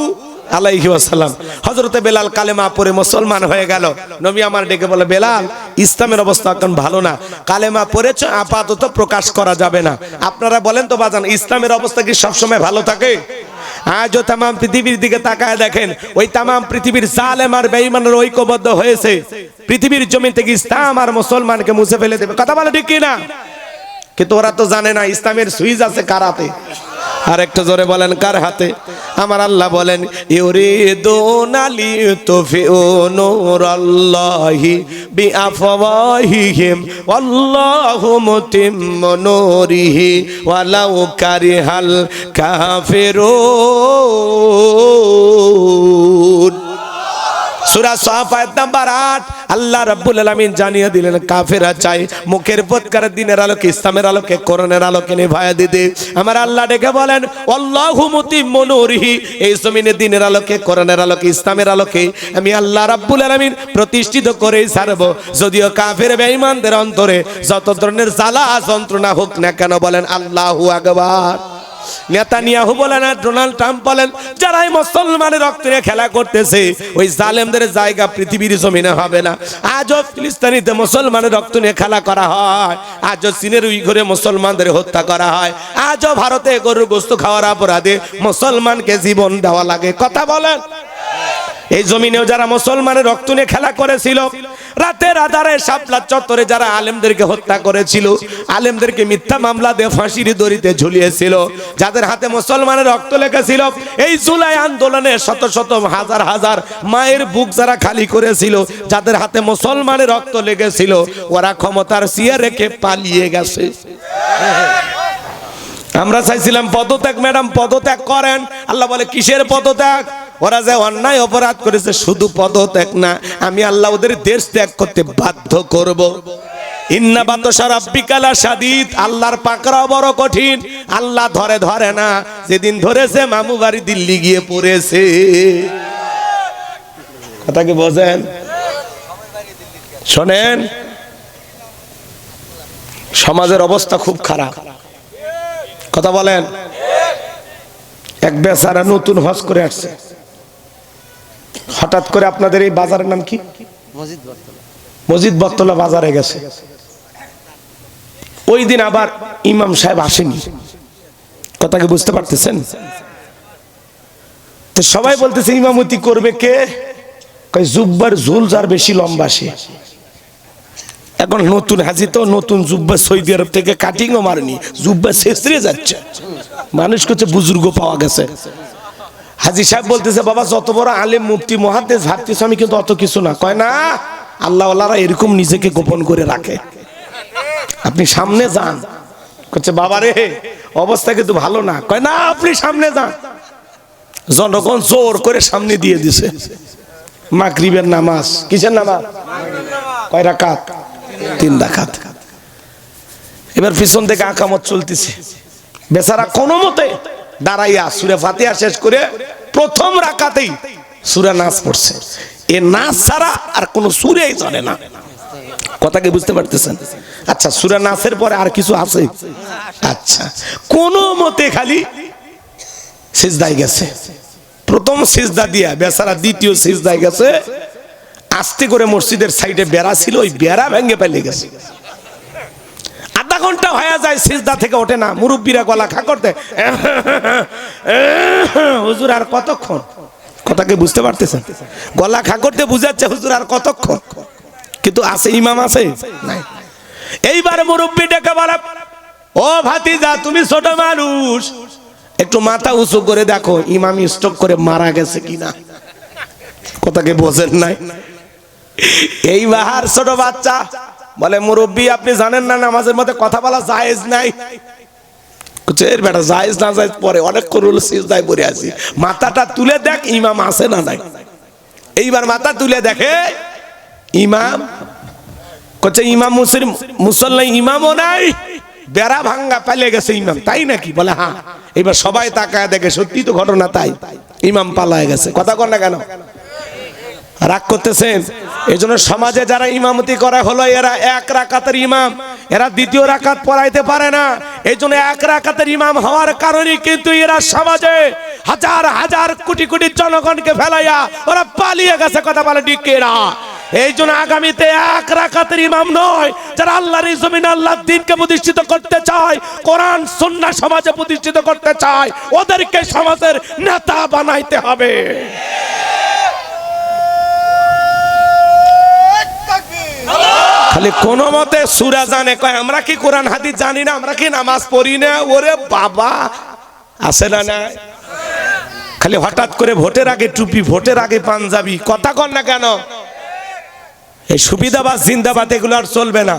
আলাইহি ওয়াসাল্লাম। হযরতে বেলাল কালেমা পড়ে মুসলমান হয়ে গেল। নবী আমার ডেকে বলে, বেলাল ইসলামের অবস্থা এখন ভালো না, কালেমা পড়েছ আপাতত প্রকাশ করা যাবে না। আপনারা বলেন তো বাজান, ইসলামের অবস্থা কি সবসময় ভালো থাকে? আজও তামাম পৃথিবীর দিকে তাকায় দেখেন, ওই তামাম পৃথিবীর জালেম আর বেঈমানের ঐক্যবদ্ধ হয়েছে পৃথিবীর জমিন থেকে ইসলাম আর মুসলমানকে মুছে ফেলে দেবে। কথা বলে ঠিক কি না? কিন্তু ওরা তো জানে না ইসলামের সুইচ আছে কার হাতে। আর একটু জোরে বলেন, কার হাতে? আমার আল্লাহ বলেন, ইউরিদুনা লিতুফিউ নূরাল্লাহি বিআফওয়াহিহিম ওয়াল্লাহু মুতিম্মু নূরিহি ওয়ালাউ কারিহাল কাফিরুন। সূরা সাফ আয়াত নাম্বার 8 আল্লাহ রাব্বুল আলামিন জানিয়ে দিলেন কাফেররা চাই মুখের পথকার দিনের আলোকে ইসলামের আলোকে কোরআনের আলোকে নিভায়া দিতে। আমার আল্লাহ ডেকে বলেন আল্লাহু মুতিম্মু নূরিহি, এই জমিনে দিনের আলোকে কোরআনের আলোকে ইসলামের আলোকে আমি আল্লাহ রাব্বুল আলামিন প্রতিষ্ঠিত করেই ছাড়ব। যদিও কাফের বেঈমানদের অন্তরে যত ধরনের জ্বালা যন্ত্রণা হোক না কেন, বলেন আল্লাহু আকবার। নেতানিয়াহু বলেন আর ডোনাল্ড ট্রাম্প বলেন, যারাই মুসলমানের রক্ত নিয়ে খেলা করতেছে ওই জালেমদের জায়গা পৃথিবীর জমিনে হবে না। আজও ফিলিস্তিনিতে মুসলমানের রক্ত নিয়ে খেলা করা হয়, আজও চীনের উইঘুরে মুসলমানদের হত্যা করা হয়, আজও ভারতে গরুর গোশত খাওয়ার অপরাধে মুসলমানকে জীবন দেওয়া লাগে। কথা বলেন। এই জমিনেও যারা মুসলমানের রক্ত নিয়ে খেলা করেছিল, রাতের আধারে শাপলা চত্বরে যারা আলেমদেরকে হত্যা করেছিল, আলেমদেরকে মিথ্যা মামলা দিয়ে ফাঁসির দড়িতে ঝুলিয়েছিল, যাদের হাতে মুসলমানের রক্ত লেগেছিল, এই জুলাই আন্দোলনে শত শত হাজার হাজার মায়ের বুক যারা খালি করেছিল, যাদের হাতে মুসলমানের রক্ত লেগেছিল, ওরা ক্ষমতার চেয়ার রেখে পালিয়ে গেছে। আমরা চাইছিলাম পদত্যাগ, ম্যাডাম পদত্যাগ করেন। আল্লাহ বলে কিসের পদত্যাগ? ওরা যে অন্যায় অপরাধ করেছে শুধু পদত্যাগ না, আমি আল্লাহ ওদের দেশ ত্যাগ করতে বাধ্য করব। ইন্না বাতশা রাব্বিকা লাশাদীদ, আল্লাহর পাকড়াও বড় কঠিন। আল্লাহ ধরে না, যেদিন ধরেছে মামু বাড়ি দিল্লি গিয়ে পড়েছে। কথা কি বোঝেন? শোনেন, সমাজের অবস্থা খুব খারাপ। কথা বলেন। এক বেচারা নতুন হজ করে আসছে, হঠাৎ করে আপনাদের এই বাজারের নাম কি? মসজিদ বটতলা বাজারে গেছে। ওই দিন আবার ইমাম সাহেব আসেনি। কথা কি বুঝতে পারতেছেন? তো সবাই বলতেছে ইমামতি করবে কে? কয় জুব্বার ঝুল যার বেশি লম্বা সে। এখন নতুন হাজি তো নতুন জুব্বা সৌদি আরব থেকে কাটিংও মারেনি, জুব্বা ছেঁচড়ে যাচ্ছে। মানুষ করছে বুজুর্গ পাওয়া গেছে। হাজি সাহেব বলতেছে বাবা যত বড় আলেম মুফতি মুহাদ্দিস ভাবতেছ আমি কিন্তু অত কিছু না। কয় না, আল্লাহ ওয়ালারা এরকম নিজেকে গোপন করে রাখে, আপনি সামনে যান। করছে বাবা রে অবস্থা কিন্তু ভালো না। কয় না, আপনি সামনে যান। জনগণ জোর করে সামনে দিয়ে দিছে। মাগরিবের নামাজ, কিসের নামাজ? কয় রাকাত? 3 রাকাত। এবার পিছন থেকে আকামত চলতেছে। বেচারা কোনো মতে দাঁড়াইয়া সূরা ফাতিহা শেষ করে প্রথম রাকাতেই সূরা নাস পড়ছে। এ নাস ছাড়া আর কোনো সূরাই জানে না। কথা কি বুঝতে পারতেছেন? আচ্ছা, সূরা নাসের পরে আর কিছু আছে? আচ্ছা, কোনো মতে খালি সিজদায় গেছে। প্রথম সিজদা দিয়া বেচারা দ্বিতীয় সিজদায় গেছে। আস্তে করে মসজিদের সাইডে বেড়া ছিল, ওই বেড়া ভেঙে ফেলে গেছে। আধা ঘন্টা হয়ে যায়, সিজদা থেকে ওঠে না। মুরব্বীরা গলা খা করতে, হুজুর আর কতক্ষণ? কথা কি বুঝতে পারতেছেন? গলা খা করতে বুঝাচ্ছে হুজুর আর কতক্ষণ। কিন্তু আছে ইমাম আছে নাই। এইবার মুরব্বী ডেকে বলে, ও ভাতিজা তুমি ছোট মানুষ, একটু মাথা উঁচু করে দেখো ইমাম স্ট্রোক করে মারা গেছে কিনা। কথা কি বোঝেন নাই? এইবার ছোট বাচ্চা বলে মুরব্বী আপনি জানেন না নামাজের মধ্যে কথা বলা জায়েজ নাই। বেটা জায়েজ না জায়েজ পরে, অনেক করুল সিজদায় পড়ে আছি, মাথাটা তুলে দেখ ইমাম আছে না নাই। এইবার মাথা তুলে দেখে ইমাম। কচ্ছে ইমাম মুসল্লা ইমামও নাই, বেড়া ভাঙ্গা পালিয়ে গেছে ইমাম। তাই নাকি? বলে হ্যাঁ। এবার সবাই তাকায় দেখে সত্যি তো ঘটনা তাই, ইমাম পালায় গেছে। কথা কন না কেন? রাগ করতেছেন? এই জন্য সমাজে যারা ইমামতি করা হলো এরা 1 রাকাতের ইমাম, এরা 2য় রাকাত পড়াইতে পারে না। এই জন্য 1 রাকাতের ইমাম হওয়ার কারণে কিন্তু এরা সমাজে হাজার হাজার কোটি কোটি জনগণকে ফেলাইয়া ওরা পালিয়ে গেছে। কথা বলে ঠিক কিনা? এই জন্য আগামীতে 1 রাকাতের ইমাম নয়, যারা আল্লাহর জমিনে আল্লাহর দ্বীনকে প্রতিষ্ঠিত করতে চায়, কোরআন সুন্নাহ সমাজে প্রতিষ্ঠিত করতে চায়, ওদেরকে সমাজের নেতা বানাইতে হবে। খালি কোন মতে সূরা জানে, কয় আমরা কি কোরআন হাদিস জানি না, আমরা কি নামাজ পড়ি না। ওরে বাবা, আছে না না? খালি হঠাৎ করে ভোটের আগে টুপি, ভোটের আগে পাঞ্জাবি। কথা কন না কেন? এই সুবিধাবাদ জিন্দাবাদ এগুলো আর চলবে না।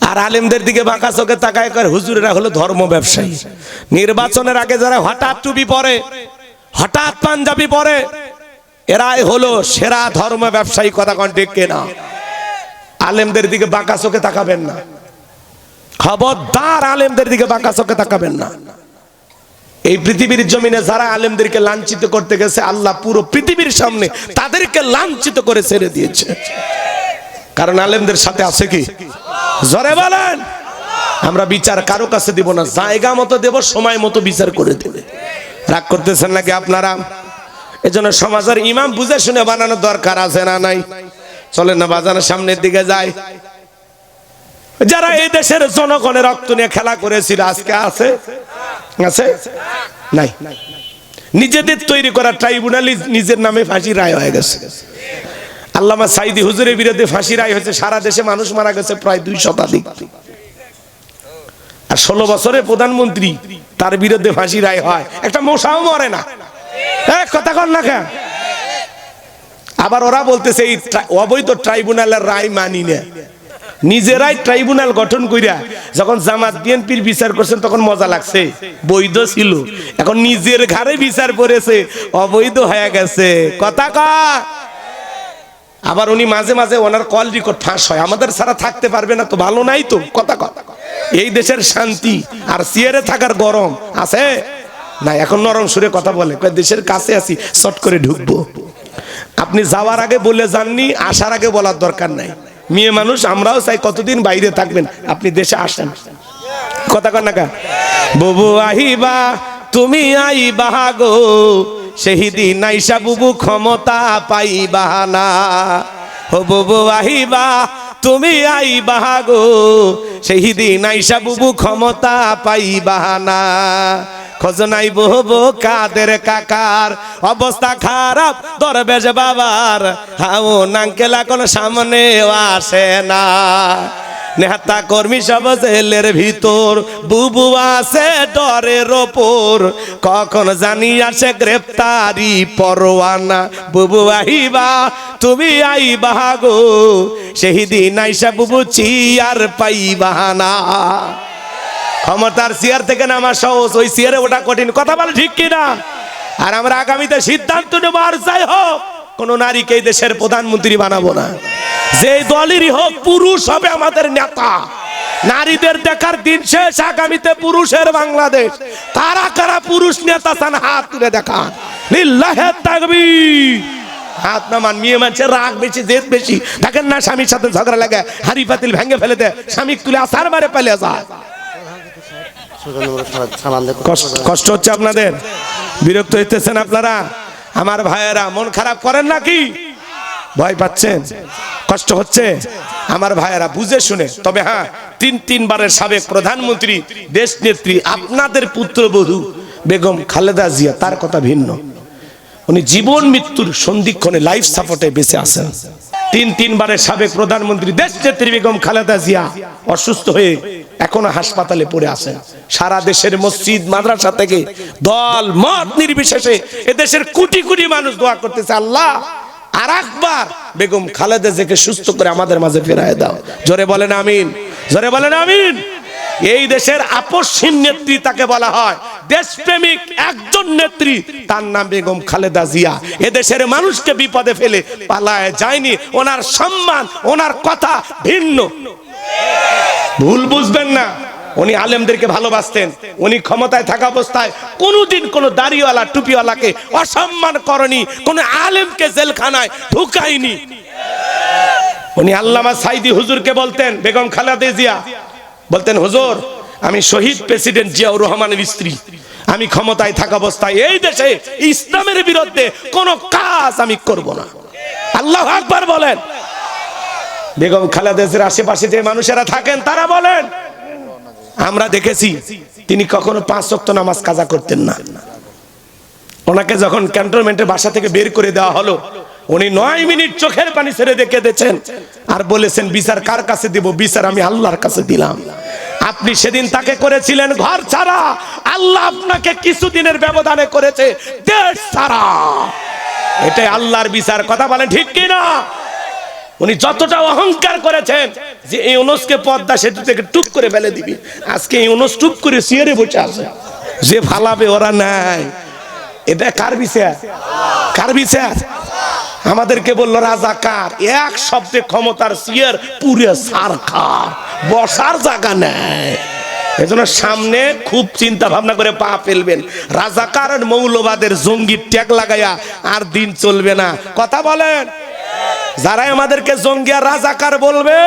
আর আলেমদের দিকে বাঁকা চোখে তাকায় করে হুজুরেরা হলো ধর্ম ব্যবসায়ী। নির্বাচনের আগে যারা হঠাৎ টুপি পরে, হঠাৎ পাঞ্জাবি পরে, এরাই হলো সেরা ধর্ম ব্যবসায়ী, কথা কোন ঠিক কিনা? আলেমদের দিকে বাঁকা চোখে তাকাবেন না, খবরদার আলেমদের দিকে বাঁকা চোখে তাকাবেন না। এই পৃথিবীর জমিনে যারা আলেমদেরকে লাঞ্ছিত করতে গেছে, আল্লাহ পুরো পৃথিবীর সামনে তাদেরকে লাঞ্ছিত করে ছেড়ে দিয়েছে। কারণ আলেমদের সাথে আছে কি? জোরে বলেন। আমরা বিচার কারো কাছে দিব না, জায়গা মতো দেব, সময় মতো বিচার করে দেবে। রাগ করতেছেন নাকি আপনারা? এজন্য সমাজের ইমাম বুঝে শুনে বানানোর দরকার আছে না নাই? চলেন না বাজানোর সামনের দিকে যায়। যারা এই দেশের জনগণের রক্ত নিয়ে খেলা করেছিল আজকে আছে? আছে? নাই। নিজেদের তৈরি করা ট্রাইব্যুনাল নিজের নামে ফাঁসি রায় হয়ে গেছে। আল্লামা সাইদি হুজুরের বিরুদ্ধে ফাঁসি রায় হয়েছে, সারা দেশে মানুষ মারা গেছে প্রায় 2 শতাধিক। আর 16 বছরের প্রধানমন্ত্রী, তার বিরুদ্ধে ফাঁসি রায় হয়, একটা মশাও মরে না। কথা কন না কেন? আবার ওরা বলতেছে এই অবৈধ ট্রাইব্যুনালের রায় মানি না। নিজেরাই ট্রাইব্যুনাল গঠন কইরা যখন জামাত বিএনপির বিচার করছেন তখন মজা লাগছে, বৈধ ছিল। এখন নিজের ঘরে বিচার করেছে, অবৈধ হয়ে গেছে। কথা কয়। আবার উনি মাঝে মাঝে ওনার কল রেকর্ড ফাঁস হয়, আমাদের ছাড়া থাকতে পারবে না তো, ভালো নাই তো। কথা কয়। এই দেশের শান্তি আর চেয়ারে থাকার গরম আছে না? এখন নরম সুরে কথা বলে, দেশের কাছে আছি, চট করে ঢুকবো। আপনি যাওয়ার আগে বলে যাননি, আসার আগে বলার দরকার নাই। মেয়ে মানুষ, আমরাও চাই কতদিন বাইরে থাকবেন, আপনি দেশে আসেন। কথা কন না কা? বুবু আহিবা তুমি আইবা গো, সেদিন আইসা বুবু ক্ষমতা পাইবা না। ও বুবু আহিবা তুমি আইবা গো, সেদিন আইসা বুবু ক্ষমতা পাইবা না। খোঁজ নাই বহু কাদের কাকার, অবস্থা খারাপ দরবেশ বাবার, হাও নাঙ্কেল এখন সামনে আসে না। নেতা কর্মী সব জেলের ভিতর, বুবু আছে ডরের ওপর, কখন জানি আসে গ্রেপ্তারি পরোয়ানা। বুবু আইবা তুমি আইবা গো, সেদিন আইসা বুবু চিয়ার পাইবা না। ক্ষমতার চেয়ার থেকে নামা সহজ, ওই চেয়ারে ওটা কঠিন। কথা বলে ঠিক কিনা? আর আমরা আগামীতে সিদ্ধান্ত নেব, আর যাই হোক কোন নারীকে এই দেশের প্রধানমন্ত্রী বানাবো না। যে দলেরই হোক, পুরুষ হবে আমাদের নেতা। নারীদের দেখার দিন শেষ, আগামীতে পুরুষের বাংলাদেশ। কারা কারা পুরুষ নেতা চান হাত তুলে দেখান। লিল্লাহে তাকবীর। হাত নামান। মেয়ে মানুষের রাগ বেশি, জেদ বেশি। দেখেন না, স্বামীর সাথে ঝগড়া লাগে, হাড়ি পাতিল ভেঙে ফেলে দেয়, স্বামী তুলে আসার মারে পালিয়ে যায়। কষ্ট হচ্ছে আপনাদের? বিরক্ত হইতেছেন আপনারা? আমার ভাইয়েরা মন খারাপ করেন নাকি? ভয় পাচ্ছেন? কষ্ট হচ্ছে? আমার ভাইয়েরা বুঝে শুনে, তবে হ্যাঁ, 3 বারের সাবেক প্রধানমন্ত্রী, দেশ নেত্রী, আপনাদের পুত্রবধূ বেগম খালেদা জিয়া, তার কথা ভিন্ন। উনি জীবন মৃত্যুর সন্ধিক্ষণে লাইফ সাপোর্টে বেঁচে আছেন। 3 বারের সাবেক প্রধানমন্ত্রী, দেশ নেত্রী বেগম খালেদা জিয়া অসুস্থ হয়ে এখনো হাসপাতালে পড়ে আছেন। সারা দেশের মসজিদ মাদ্রাসা থেকে দল মত নির্বিশেষে এদেশের কোটি কোটি মানুষ দোয়া করতেছে, আল্লাহ আর একবার বেগম খালেদা জিয়াকে সুস্থ করে আমাদের মাঝে ফেরায় দাও। জোরে বলেন আমিন, জোরে বলেন আমিন। এই দেশের আপসহীন নেত্রী তাকে বলা হয়, দেশপ্রেমিক একজন নেত্রী, তার নাম বেগম খালেদা জিয়া। এদেশের মানুষকে বিপদে ফেলে পালায় যায়নি। ওনার সম্মান, ওনার কথা ভিন্ন। ভুল বুঝবেন না, উনি আলেমদেরকে ভালোবাসতেন। উনি ক্ষমতায় থাকা অবস্থায় কোনোদিন কোনো দাড়িওয়ালা টুপিওয়ালাকে অসম্মান করেনি, কোনো আলেমকে জেলখানায় ঢুকায়নি। উনি আল্লামা সাইদি হুজুরকে বলতেন, বেগম খালেদা জিয়া বলতেন, হুজুর আমি শহীদ প্রেসিডেন্ট জিয়াউর রহমানের স্ত্রী, আমি ক্ষমতায় থাকা অবস্থায় এই দেশে ইসলামের বিরুদ্ধে কোনো কাজ আমি করব না। আল্লাহু আকবার বলেন। বেগম খালেদা জিয়ার আশেপাশে যে মানুষেরা থাকেন তারা বলেন, আমরা দেখেছি তিনি কখনো 5 ওয়াক্ত নামাজ কাজা করতেন না। ওনাকে যখন ক্যান্টনমেন্টের বাসা থেকে বের করে দেওয়া হলো, উনি 9 মিনিট চোখের পানি ছেড়ে দেখে দিয়েছেন আর বলেছেন, বিচার কার কাছে দিব? বিচার আমি আল্লাহর কাছে দিলাম। আপনি সেদিন তাকে করেছিলেন ঘর ছাড়া, আল্লাহ আপনাকে কিছুদিনের ব্যবধানে করেছে দেশ ছাড়া। এটাই আল্লাহর বিচার। কথা বলেন ঠিক কিনা? উনি যতটা অহংকার করেছেন যে ইউনুসকে পদ্মা সেতু থেকে টুক করে ফেলে দিবি, আজকে ইউনুস টুক করে চেয়ারে বসে আছে, যে ফালাবে ওরা নাই। এটা কার বিচার? কার বিচার? আমাদেরকে বললো রাজাকার, এক শব্দে ক্ষমতার চেয়ার পুরে সরকার, বসার জায়গা নেই। এজন্য সামনে খুব চিন্তা ভাবনা করে পা ফেলবেন। রাজাকার আর মৌলবাদের জঙ্গির ট্যাগ লাগাইয়া আর দিন চলবে না। কথা বলেন। যারা আমাদেরকে জঙ্গি আর রাজাকার বলবে,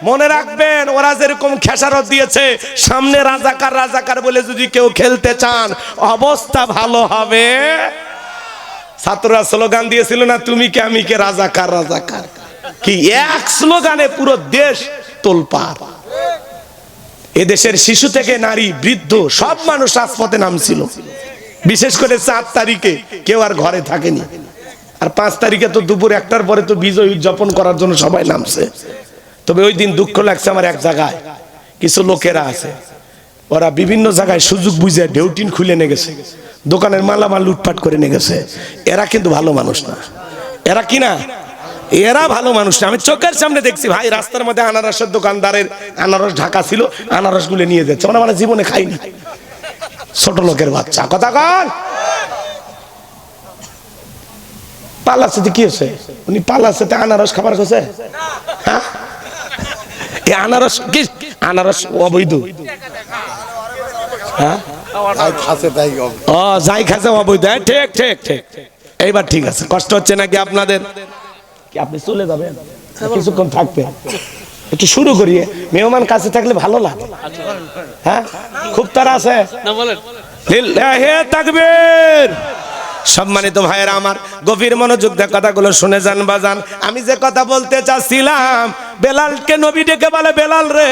মনে রাখবেন ওরা যেরকম খেসারত দিয়েছে, সামনে রাজাকার রাজাকার বলে যদি কেউ খেলতে চান অবস্থা ভালো হবে। ছাত্ররা স্লোগান দিয়েছিল না, তুমি কে আমি কে, রাজাকার রাজাকার, কি এক স্লোগানে পুরো দেশ তোলপাড়। এদেশের শিশু থেকে নারী বৃদ্ধ সব মানুষ রাজপথে নামছিল। বিশেষ করে 4 তারিখে কেউ আর ঘরে থাকেনি, আর 5 তারিখে তো দুপুর 1টার পরে তো বিজয় উদযাপন করার জন্য সবাই নামছে। তবে ওই দিন দুঃখ লাগছে আমার, এক জায়গায় কিছু লোকেরা আছে, ওরা বিভিন্ন জায়গায় সুযোগ বুঝে ঢেউটিন খুলে নিয়ে গেছে, দোকানের মালামাল লুটপাট করে নিয়ে গেছে। এরা কিন্তু ভালো মানুষ না। এরা কি না, এরা ভালো মানুষ না। আমি চোখের সামনে দেখছি ভাই, রাস্তার মধ্যে আনারসের দোকানদারের আনারস ঢাকা ছিল, আনারস গুলো নিয়ে যাচ্ছে। ওরা মানে জীবনে খাইনি, ছোট লোকের বাচ্চা। কথা কন। পালাচ্ছে কি হচ্ছে, উনি পালাচ্ছে আনারস খাবার খেছে। হ্যাঁ, এই আনারস কি, আনারস অবৈধ। হ্যাঁ, যাই খাচ্ছে অবৈধ। ঠিক ঠিক ঠিক, এইবার ঠিক আছে। কষ্ট হচ্ছে নাকি আপনাদের? কি আপনি চলে যাবেন, কিছুক্ষণ থাকবে? একটু শুরু করিয়ে, মেহমান কাছে থাকলে ভালো লাগে। হ্যাঁ, খুব তারা আছে। লিল্লাহি তাকবীর। সম্মানিত ভাইয়েরা আমার, গভীর মনোযোগ দিয়ে কথাগুলো শুনে যান বাজান। আমি যে কথা বলতে চাচ্ছিলাম, বেলালকে নবী ডেকে বলে, বেলাল রে,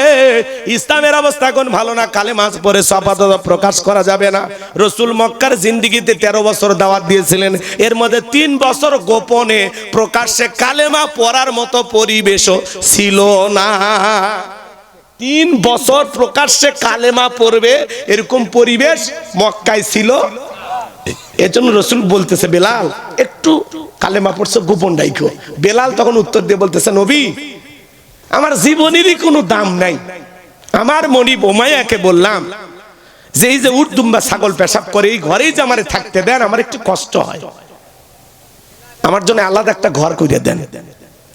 ইসলামের অবস্থা কোন ভালো না, কালেমা পড়ে শপথ প্রকাশ করা যাবে না। রাসূল মক্কার জিন্দেগিতে 13 বছর দাওয়াত দিয়েছিলেন, এর মধ্যে 3 বছর গোপনে প্রকাশ্যে কালেমা পড়ার মতো পরিবেশও ছিল না। 3 বছর প্রকাশ্যে কালেমা পড়বে এরকম পরিবেশ মক্কায় ছিল। এজন্য রাসূল বলতেছে, বেলাল একটু কালেমা পড়ছে গোপন রাখো। বেলাল তখন উত্তর দিয়ে বলতেছে, নবী আমার জীবনেরই কোনো দাম নাই। আমার মনিব উমাইয়াকে বললাম যে এই যে উট দুম্বা ছাগল পেশাব করে এই ঘরেই যে আমারে থাকতে দেন, আমার একটু কষ্ট হয়, আমার জন্য আলাদা একটা ঘর করে দেন।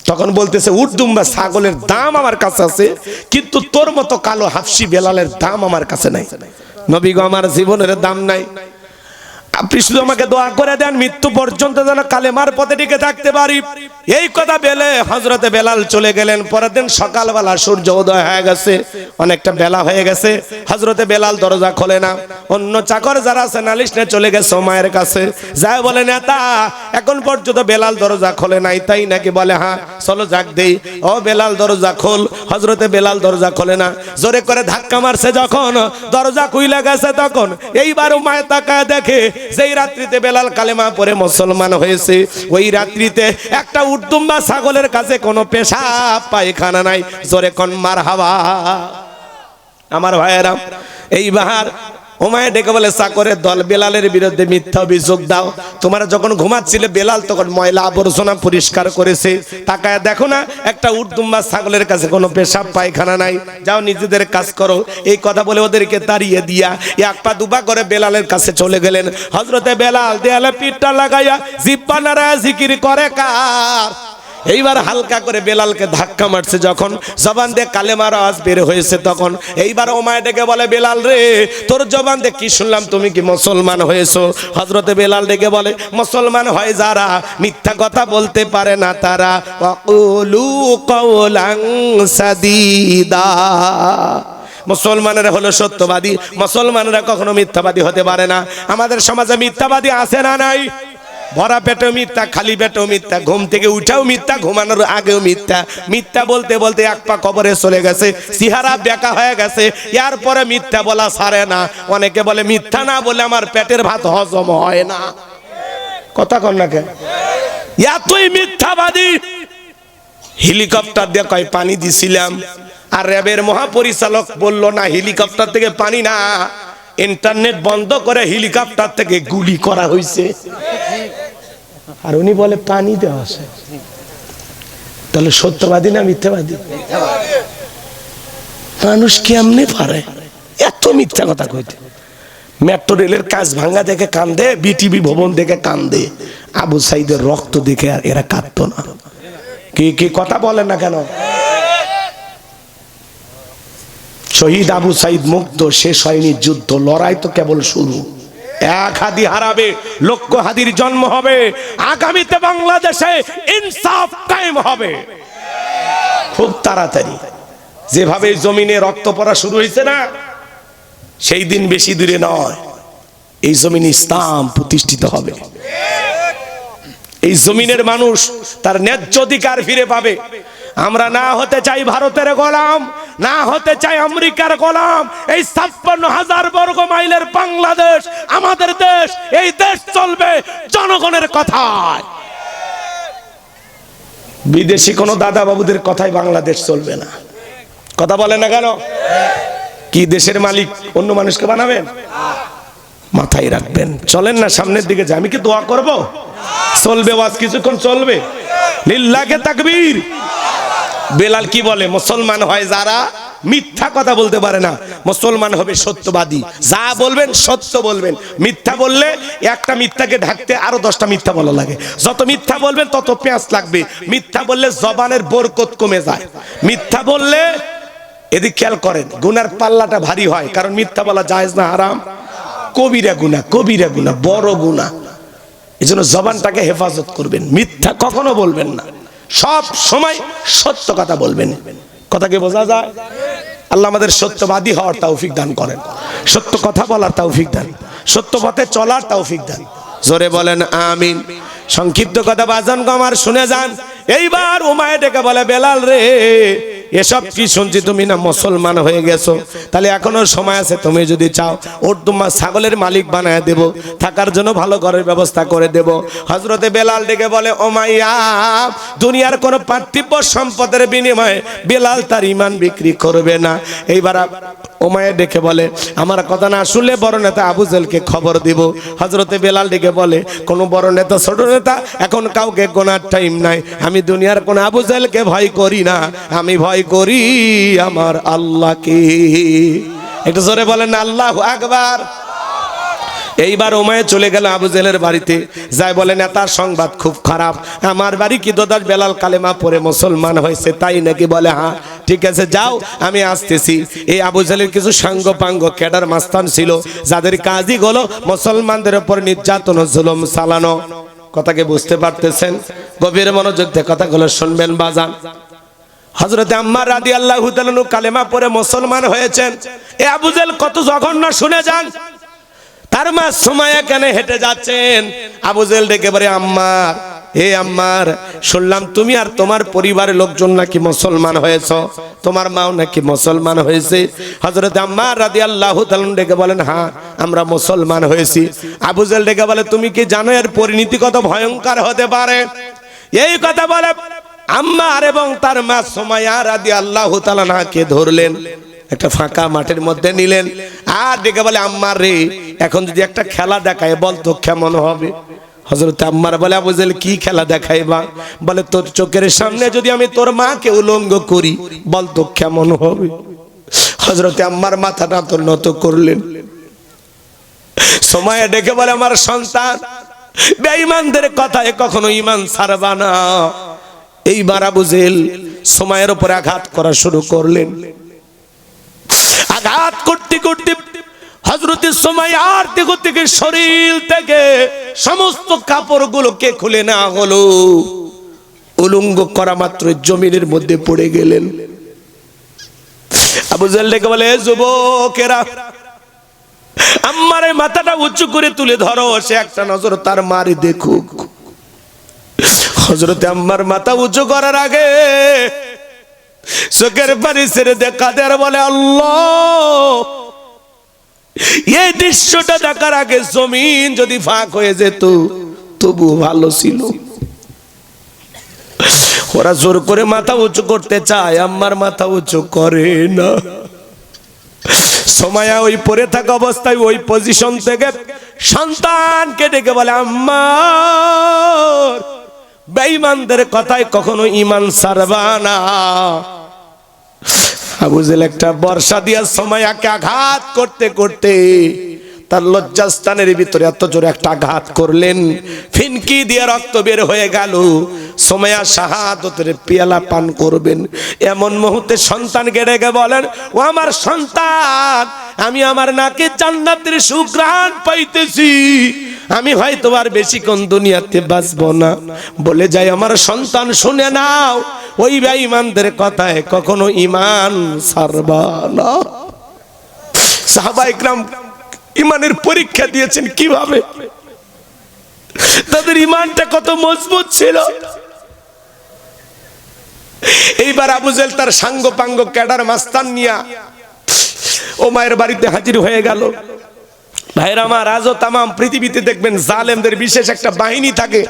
তখন বলতেছে, উট দুম্বা ছাগলের দাম আমার কাছে আছে, কিন্তু তোর মতো কালো হাফসি বেলালের দাম আমার কাছে নাই। নবী গো, আমার জীবনের দাম নাই, আপনি শুধু আমাকে দোয়া করে দেন, মৃত্যু পর্যন্ত যেন কালেমার পথে টিকে থাকতে পারি। এই কথা বলে হযরতে বেলাল চলে গেলেন। পরের দিন সকালবেলা সূর্য উদয় হয়ে গেছে, অনেকটা বেলা হয়ে গেছে। হযরতে বেলাল দরজা খোলে না। অন্য চাকর যারা আছে নালিশ নিয়ে চলে গেছে মায়ের কাছে, যায় বলে, নেতা এখন পর্যন্ত বেলাল দরজা খোলে নাই, তাই নাকি? বলে হ্যাঁ, চলো যাক দেই। ও বেলাল দরজা খোল। হযরতে বেলাল দরজা খোলে না, জোরে করে ধাক্কা মারছে। যখন দরজা খুইলা গেছে, তখন এইবারও মায়ে তাকায় দেখে যেই রাত্রিতে বেলাল কালেমা পড়ে মুসলমান হয়েছে, ওই রাত্রিতে একটা উট দুম্বা ছাগলের কাছে কোনো পেশাব পায়খানা নাই। জোরে কোন মারহাবা। আমার ভাইয়েরা, এইবার ওমায় ডেকে বলে, চাকরের দল বেলালের বিরুদ্ধে মিথ্যা অভিযোগ দাও। তোমরা যখন ঘুমাচ্ছিলে বেলাল তখন ময়লা আবর্জনা পরিষ্কার করেছে, তাকায় দেখো না একটা উট দুম্বা ছাগলের কাছে কোনো পেশাব পায়খানা নাই, যাও নিজেদের কাজ করো। এই কথা বলে ওদেরকে তাড়িয়ে দিয়া এক পা দুপা করে বেলালের কাছে চলে গেলেন। হযরতে বেলাল দেয়ালে পিঠটা লাগাইয়া জিহ্বা নাড়ায়া জিকির করে কার। এইবার হালকা করে বেলালকে ধাক্কা মারছে, যখন জবান দিয়ে কালেমার আওয়াজ বের হয়েছে, তখন এইবার ওমায় ডেকে বলে, বেলাল রে, তোর জবান দিয়ে কি শুনলাম, তুমি কি মুসলমান হয়েছো? হযরতে বেলাল ডেকে বলে, মুসলমান হয় যারা মিথ্যা কথা বলতে পারে না তারা। ওয়াকুলু কাওলান সাদীদা। মুসলমানেরা হলো সত্যবাদী, মুসলমানেরা কখনো মিথ্যাবাদী হতে পারে না। আমাদের সমাজে মিথ্যাবাদী আছে না নাই? ভরা পেটেও মিথ্যা, খালি পেটেও মিথ্যা, ঘুম থেকে উঠাও মিথ্যা, ঘুমানোর আগেও মিথ্যা। মিথ্যা বলতে বলতে এক পা কবরে চলে গেছে, চেহারা বেঁকা হয়ে গেছে, এরপরে মিথ্যা বলা ছাড়ে না। অনেকে বলে মিথ্যা না বলে আমার পেটের ভাত হজম হয় না। কথা কন না কেন? এতই মিথ্যাবাদী। হেলিকপ্টার দিয়ে কয় পানি দিছিলাম, আর র্যাবের মহাপরিচালক বলল না, হেলিকপ্টার থেকে পানি না, ইন্টারনেট বন্ধ করে হেলিকপ্টার থেকে গুলি করা হয়েছে। আর উনি বলে পানি দেওয়া আছে। তাহলে সত্যবাদী না মিথ্যাবাদী? মানুষ কেমনে পারে এত মিথ্যা কথা কইতে? মেট্রো রেলের কাজ ভাঙ্গা দেখে কান্দে, বিটিভি ভবন দেখে কান্দে, আবু সাইদের রক্ত দেখে আর এরা কাঁদতো না। কি কি কথা বলেন না কেন? শহীদ আবু সাইদ মুক্ত, শেষ হয়নি যুদ্ধ, লড়াই তো কেবল শুরু। এক হাদি হারাবে, লক্ষ হাদির জন্ম হবে। আগামীতে বাংলাদেশে ইনসাফ কায়েম হবে খুব তাড়াতাড়ি। যেভাবে জমিনে রক্ত পড়া শুরু হয়েছে না, সেই দিন বেশি দূরে নয়, এই জমিনে ইসলাম প্রতিষ্ঠিত হবে। এই জমিনের মানুষ তার ন্যায্য অধিকার ফিরে পাবে। আমরা না হতে চাই ভারতের গোলাম, না হতে চাই আমেরিকার গোলাম। এই 56,000 বর্গ মাইলের বাংলাদেশ আমাদের দেশ। এই দেশ চলবে জনগণের কথায়। বিদেশি কোন দাদা বাবুদের কথায় বাংলাদেশ চলবে না। কথা বলে না কেন? কি দেশের মালিক অন্য মানুষকে বানাবেন? মাথায় রাখবেন। চলেন না সামনের দিকে যাই। আমি কি দোয়া করব? চলবে ওয়াজ কিছুক্ষণ চলবে। লিল্লাহে তাকবীর। বেলাল কি বলে? মুসলমান হয় যারা মিথ্যা কথা বলতে পারে না, মুসলমান হবে সত্যবাদী। যা বলবেন সত্য বলবেন। মিথ্যা বললে একটা মিথ্যাকে ঢাকতে আরো 10টা মিথ্যা বলা লাগে। যত মিথ্যা বলবেন তত পেঁয়াজ লাগবে। মিথ্যা বললে জবানের বরকত কমে যায়। মিথ্যা বললে, এদিক খেয়াল করেন, গুনার পাল্লাটা ভারী হয়। কারণ মিথ্যা বলা জায়েজ না হারাম? কবিরা গুনাহ, কবিরা গুনাহ, বড় গুনাহ। এজন্য জবানটাকে হেফাজত করবেন, মিথ্যা কখনো বলবেন না। সব সময় সত্য কথা বলবেন। কথা কি বোঝা যায়? আল্লাহ আমাদের সত্যবাদী হওয়ার তৌফিক দান করেন, সত্য কথা বলার তৌফিক দান, সত্য পথে চলার তৌফিক দান। জোরে বলেন আমিন। সংক্ষিপ্ত কথা বাজান আমার শুনে যান। এইবার উমায়ে ডেকে বলে, বেলাল রে, এসব কি শুনছি তুমি না মুসলমান হয়ে গেছো? তাহলে এখনো সময় আছে, তুমি যদি চাও ওর তোমার ছাগলের মালিক বানায় দেব, থাকার জন্য ভালো ঘরের ব্যবস্থা করে দেব। হযরতে বেলাল ডেকে বলে, উমাইয়া, দুনিয়ার কোনো পার্থিব সম্পদের বিনিময়ে বেলাল তার ঈমান বিক্রি করবে না। এইবার উমাইয়া ডেকে বলে, আমার কথা না শুনলে বড় নেতা আবু জেলকে খবর দিব। হযরতে বেলাল ডেকে বলে, কোন বড় নেতা ছোট নেতা এখন কাউকে গোনার টাইম নাই। আমি দুনিয়ার কোন আবু জেলকে ভয় করি না, আমি ভয় করি আমার আল্লাহকে। একটু জোরে বলেন আল্লাহু আকবার। এইবার উমাইয়া চলে গেল আবু জেলের বাড়িতে, যাই বলে, নেতার সংবাদ খুব খারাপ। আমার বাড়ি কি দোদাস বেলাল কালেমা পড়ে মুসলমান হয়েছে, তাই নাকি? বলে হ্যাঁ, ঠিক আছে যাও, আমি আসতেছি। এই আবু জেলের কিছু সাঙ্গ পাঙ্গ ক্যাডার মাস্তান ছিল, যাদের কাজই হলো মুসলমানদের উপর নির্যাতন ও জুলুম চালানো। কথাকে বুঝতে পারতেছেন? গভীর মনোযোগ দিয়ে কথাগুলো শুনবেন বাজান। হযরতে আম্মার রাদিয়াল্লাহু তাআলা কালেমা পড়ে মুসলমান হয়েছেন। এই আবু জেল কত জঘন্য শুনে যান। তার মা সুমাইয়া কেন হেঁটে যাচ্ছেন, আবু জেল ডেকে বলে, আম্মার, হে আম্মার, শুনলাম তুমি আর তোমার পরিবারের লোকজন নাকি মুসলমান হয়েছো, তোমার মাও নাকি মুসলমান হয়েছে। হযরতে আম্মার রাদিয়াল্লাহু তাআলা ডেকে বলেন, হ্যাঁ আমরা মুসলমান হয়েছি। আবু জেল ডেকে বলে, তুমি কি জানো এর পরিণতি কত ভয়ঙ্কর হতে পারে? এই কথা বলে আম্মার এবং তার মা সুমাইয়া রাদিয়াল্লাহু তাআলা কে ধরলেন, একটা ফাঁকা মাঠের মধ্যে নিলেন, আর ডেকে বলে, আম্মার রে, এখন যদি একটা খেলা দেখায় বলতো কেমন হবে? হযরত আম্মার বলে, আবু জেল কি খেলা দেখাইবা? বলে, তোর চোখের সামনে যদি আমি তোর মাকে উলঙ্গ করি বলতো কেমন হবে? হযরত আম্মার মাথাটা তো নত করলেন। সুমাইয়া ডেকে বলে, আমার সন্তান, বেঈমানদের কথায় কখনো ঈমান ছাড়বা না। এইবার আবু জেল সুমাইয়ার উপর আঘাত করা শুরু করলেন। আঘাত করতে করতে হযরত সুমাইয়ার দেহ থেকে, শরীর থেকে সমস্ত কাপড়গুলোকে খুলে নেওয়া হলো। উলঙ্গ করা মাত্র জমিনের মধ্যে পড়ে গেলেন। আবু জেল ডেকে বলে, যুবকেরা, আম্মার মাথাটা উঁচু করে তুলে ধরো, সে একটা নজর তার মারে দেখুক। হযরতে আম্মার মাথা উঁচু করার আগে চোখের পানি ছেড়ে দেখা দেয়, বলে, আল্লাহ, এই দৃশ্যটা দেখার আগে জমিন যদি ফাঁক হয়ে যেত তবু ভালো ছিল। ওরা জোর করে মাথা উঁচু করতে চায়, আম্মার মাথা উঁচু করে না। সুমাইয়া ওই পড়ে থাকা অবস্থায় ওই পজিশন থেকে সন্তানকে ডেকে বলে, আম্মা, বেঈমানদের কথায় কখনো ঈমান ছাড়বা না। আবু জেল একটা বর্ষা দিয়া সুমাইয়াকে আঘাত করতে করতে তার লজ্জাস্থানের ভিতরে এত জোরে একটা আঘাত করলেন, ফিনকি দিয়ে রক্ত বের হয়ে গেল। সুমাইয়া শাহাদাতের পেয়ালা পান করবেন, এমন মুহূর্তে সন্তান গেড়ে গে বলেন, ও আমার সন্তান, আমি আমার নাকে জান্নাতের সুঘ্রাণ পাইতেছি, আমি হয়তো আর বেশিক্ষণ দুনিয়াতে বাঁচবো না। বলে যাই আমার সন্তান শুনে নাও, ওই বেঈমানদের কথায় কখনো ঈমান ছাড়বা না। সাহাবায়ে কেরাম ঈমানের পরীক্ষা দিয়েছেন কিভাবে, তাদের ঈমানটা কত মজবুত ছিল। এইবার আবু জেহেল তার সাঙ্গ পাঙ্গ ক্যাডার মাস্তান নিয়া ওমায়ের বাড়িতে হাজির হয়ে গেল। ভাইরা আমার, আজও তামাম পৃথিবীতে দেখবেন জালেমদের বিশেষ একটা বাহিনী থাকে,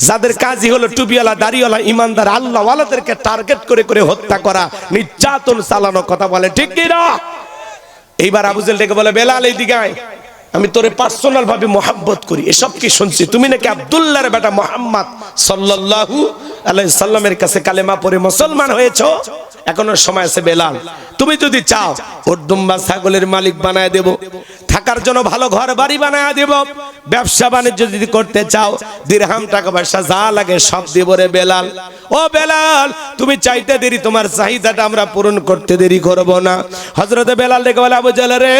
যাদের কাজই হলো টুপিওয়ালা দাড়িওয়ালা ইমানদার আল্লাহ ওয়ালাদেরকে টার্গেট করে করে হত্যা করা, নির্যাতন চালানো। কথা বলে ঠিক কি না? এইবার আবু জেহেল ডেকে বলে, বেলাল এইদিকে আয়, আমি তোরে পার্সোনাল ভাবে মোহাব্বত করি। এসব কি শুনছি, তুমি নাকি আব্দুল্লাহর বেটা মুহাম্মদ সাল্লাল্লাহু আলাইহি সাল্লামের কাছে কালেমা পড়ে মুসলমান হয়েছো। এখনো সময় আছে বেলাল, তুমি যদি চাও ওর দুম্বা ছাগলের মালিক বানায় দেব, থাকার জন্য ভালো ঘর বাড়ি বানায় দেব, ব্যবসা বাণিজ্য যদি করতে চাও দিরহাম টাকা পয়সা যা লাগে সব দেব রে বেলাল। ও বেলাল, তুমি চাইতে দেরি, তোমার চাহিদাটা আমরা পূরণ করতে দেরি করব না। হযরতে বেলাল ডেকে বলে, আবু জেহেল রে,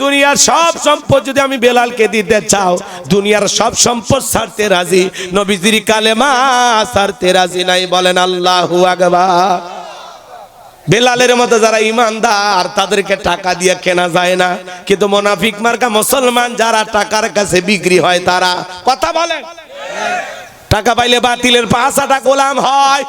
দুনিয়ার সব সম্পদ যদি আমি বেলালকে দিতে চাও, দুনিয়ার সব সম্পদ ছাড়তে রাজি, নবীজির কালেমা ছাড়তে রাজি নাই। বলেন আল্লাহু আকবার। বেলালের মতো যারা ইমানদার তাদেরকে টাকা দিয়ে কেনা যায় না, কিন্তু মুনাফিক মার্কা মুসলমান যারা টাকার কাছে বিক্রি হয় তারা। কথা বলেন, টাকা পাইলে বাতিলের পাঁচাটা গোলাম হয়,